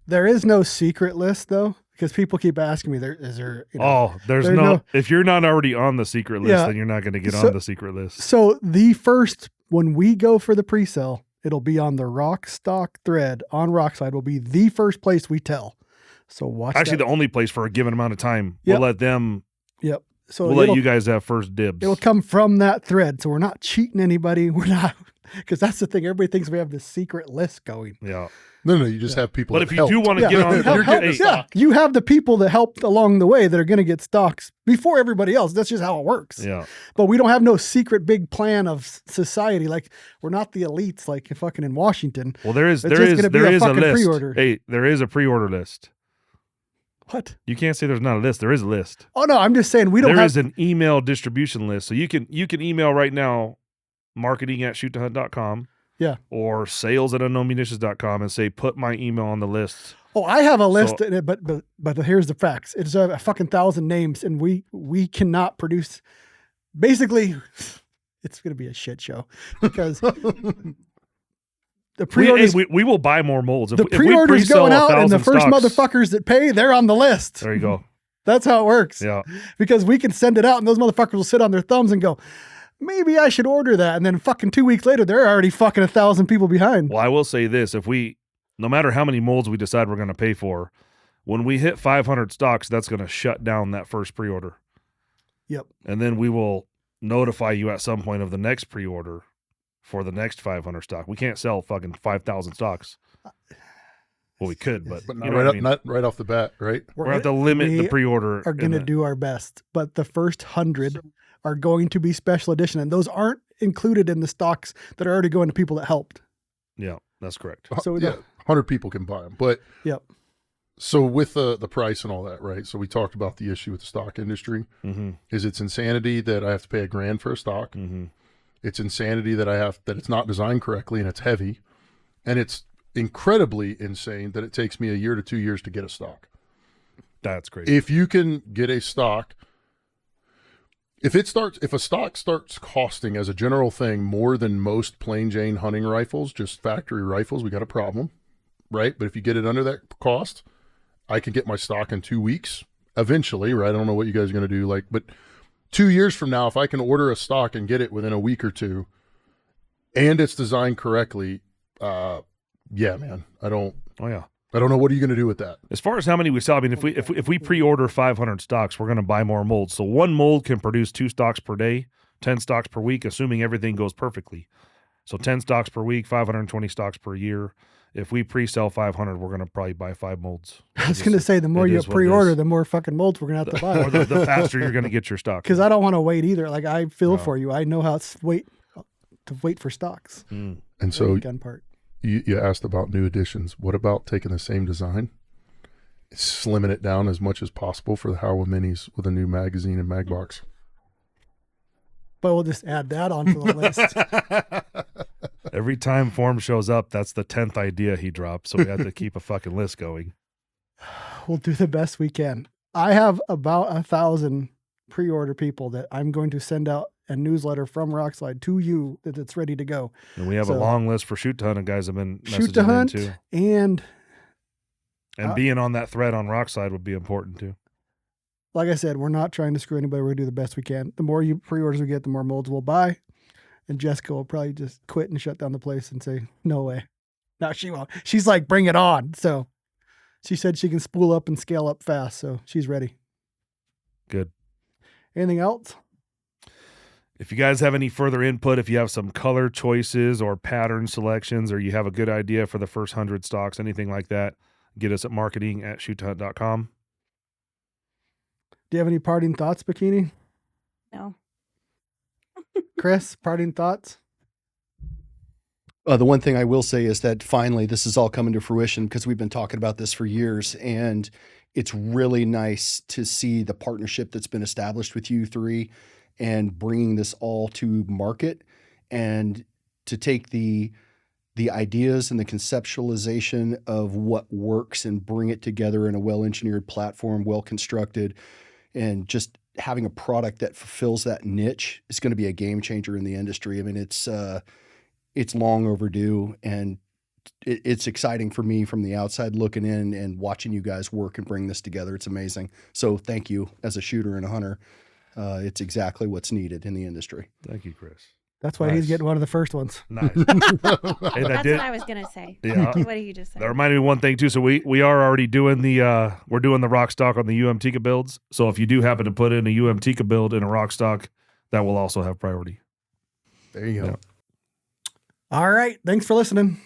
There is no secret list though, because people keep asking me. Is there? You know, Oh, there's no. If you're not already on the secret list, Yeah. then you're not going to get So- on the secret list. So the first when we go for the pre-sale, it'll be on the Rokstok thread on Rockside. Will be the first place we tell. So watch. Actually, that. the only place for a given amount of time. Yep. We'll let them. Yep. So We'll let it'll- you guys have first dibs. It'll come from that thread. So we're not cheating anybody. We're not, because that's the thing. Everybody thinks we have this secret list going. Yeah. No, you just have people. But that if you do helped. want to get on, Help- you're help- good. yeah, you have the people that helped along the way that are going to get stocks before everybody else. That's just how it works. Yeah. But we don't have no secret big plan of society. Like we're not the elites, like fucking in Washington. Well, there is It's just gonna be a a fucking list. pre-order. Hey, there is a pre-order list. What? You can't say there's not a list. There is a list. Oh no, I'm just saying we don't There have. is an email distribution list. So you can email right now, marketing@shoottohunt.com. Yeah. Or sales@unknownmunitions.com and say, put my email on the list. Oh, I have a list, So- but here's the facts. It's a fucking 1,000 names, and we cannot produce. Basically, it's going to be a shit show because the pre-orders, We will buy more molds. the If we pre-orders pre-sell going out, and the 1,000 first stocks- motherfuckers that pay, they're on the list. There you go. That's how it works. Yeah. Because we can send it out, and those motherfuckers will sit on their thumbs and go, maybe I should order that, and then fucking 2 weeks later, they're already fucking 1,000 people behind. Well, I will say this: no matter how many molds we decide we're going to pay for, when we hit 500 stocks, that's going to shut down that first pre-order. Yep. And then we will notify you at some point of the next pre-order for the next 500 stock. We can't sell fucking 5,000 stocks. Well, we could, but But you not know right, what I up, mean? not right off the bat, right? We're going to have to limit the we pre-order. are going to do our best, but the first 100 are going to be special edition, and those aren't included in the stocks that are already going to people that helped. Yeah, that's correct. So yeah, 100 people can buy them. But Yep. so with the price and all that, right? So we talked about the issue with the stock industry. Mm-hmm. Is it's insanity that I have to pay $1,000 for a stock. Mm-hmm. It's insanity that it's not designed correctly and it's heavy, and it's incredibly insane that it takes me a year to 2 years to get a stock. That's great. If you can get a stock, if a stock starts costing as a general thing more than most plain Jane hunting rifles, just factory rifles, we got a problem, right? But if you get it under that cost, I can get my stock in 2 weeks eventually, right? I don't know what you guys are going to do, but 2 years from now, if I can order a stock and get it within a week or two, and it's designed correctly, yeah, man, I don't know. What are you going to do with that? As far as how many we sell, I mean, if we pre-order 500 stocks, we're going to buy more molds. So one mold can produce 2 stocks per day, 10 stocks per week, assuming everything goes perfectly. So 10 stocks per week, 520 stocks per year. If we pre-sell 500, we're going to probably buy 5 molds. I was going to say, the more it you is what it pre-order, is. the more fucking molds we're going to have to buy. Or the faster you're going to get your stock. Because I don't want to wait either. Like I feel No. for you. I know how it's wait for stocks. Mm. And so gun part. you asked about new additions. What about taking the same design, slimming it down as much as possible for the Howa Minis with a new magazine and mag box? But we'll just add that onto the list. Every time Form shows up, that's the 10th idea he drops. So we have to keep a fucking list going. We'll do the best we can. I have about 1,000 pre-order people that I'm going to send out a newsletter from Rockslide to you that it's ready to go. And we have a So- long list for Shoot to Hunt, and guys have been Shoot to messaging in hunt too. and And being on that thread on Rockside would be important too. like I said, we're not trying to screw anybody. We're going to do the best we can. The more pre-orders we get, the more molds we'll buy. And Jessica will probably just quit and shut down the place and say, no way. No, she won't. She's like, bring it on. So she said she can spool up and scale up fast. So she's ready. Good. Anything else? If you guys have any further input, if you have some color choices or pattern selections, or you have a good idea for the first 100 stocks, anything like that, get us at marketing@shoottohunt.com. Do you have any parting thoughts, Bikini? No. Chris, parting thoughts? The one thing I will say is that finally this is all coming to fruition because we've been talking about this for years, and it's really nice to see the partnership that's been established with you three and bringing this all to market, and to take the ideas and the conceptualization of what works and bring it together in a well-engineered platform, well-constructed, and just having a product that fulfills that niche is going to be a game changer in the industry. I mean, it's long overdue, and it's exciting for me from the outside looking in and watching you guys work and bring this together. It's amazing. So thank you as a shooter and a hunter. It's exactly what's needed in the industry. Thank you, Chris. That's why he's getting one of the first ones. Nice. Hey, That's what I was gonna say. Yeah. What did you just say? That reminded me of one thing too. So we are already doing we're doing the Rokstok on the UMTika builds. So if you do happen to put in a UMTika build in a Rokstok, that will also have priority. There you go. Yeah. All right. Thanks for listening.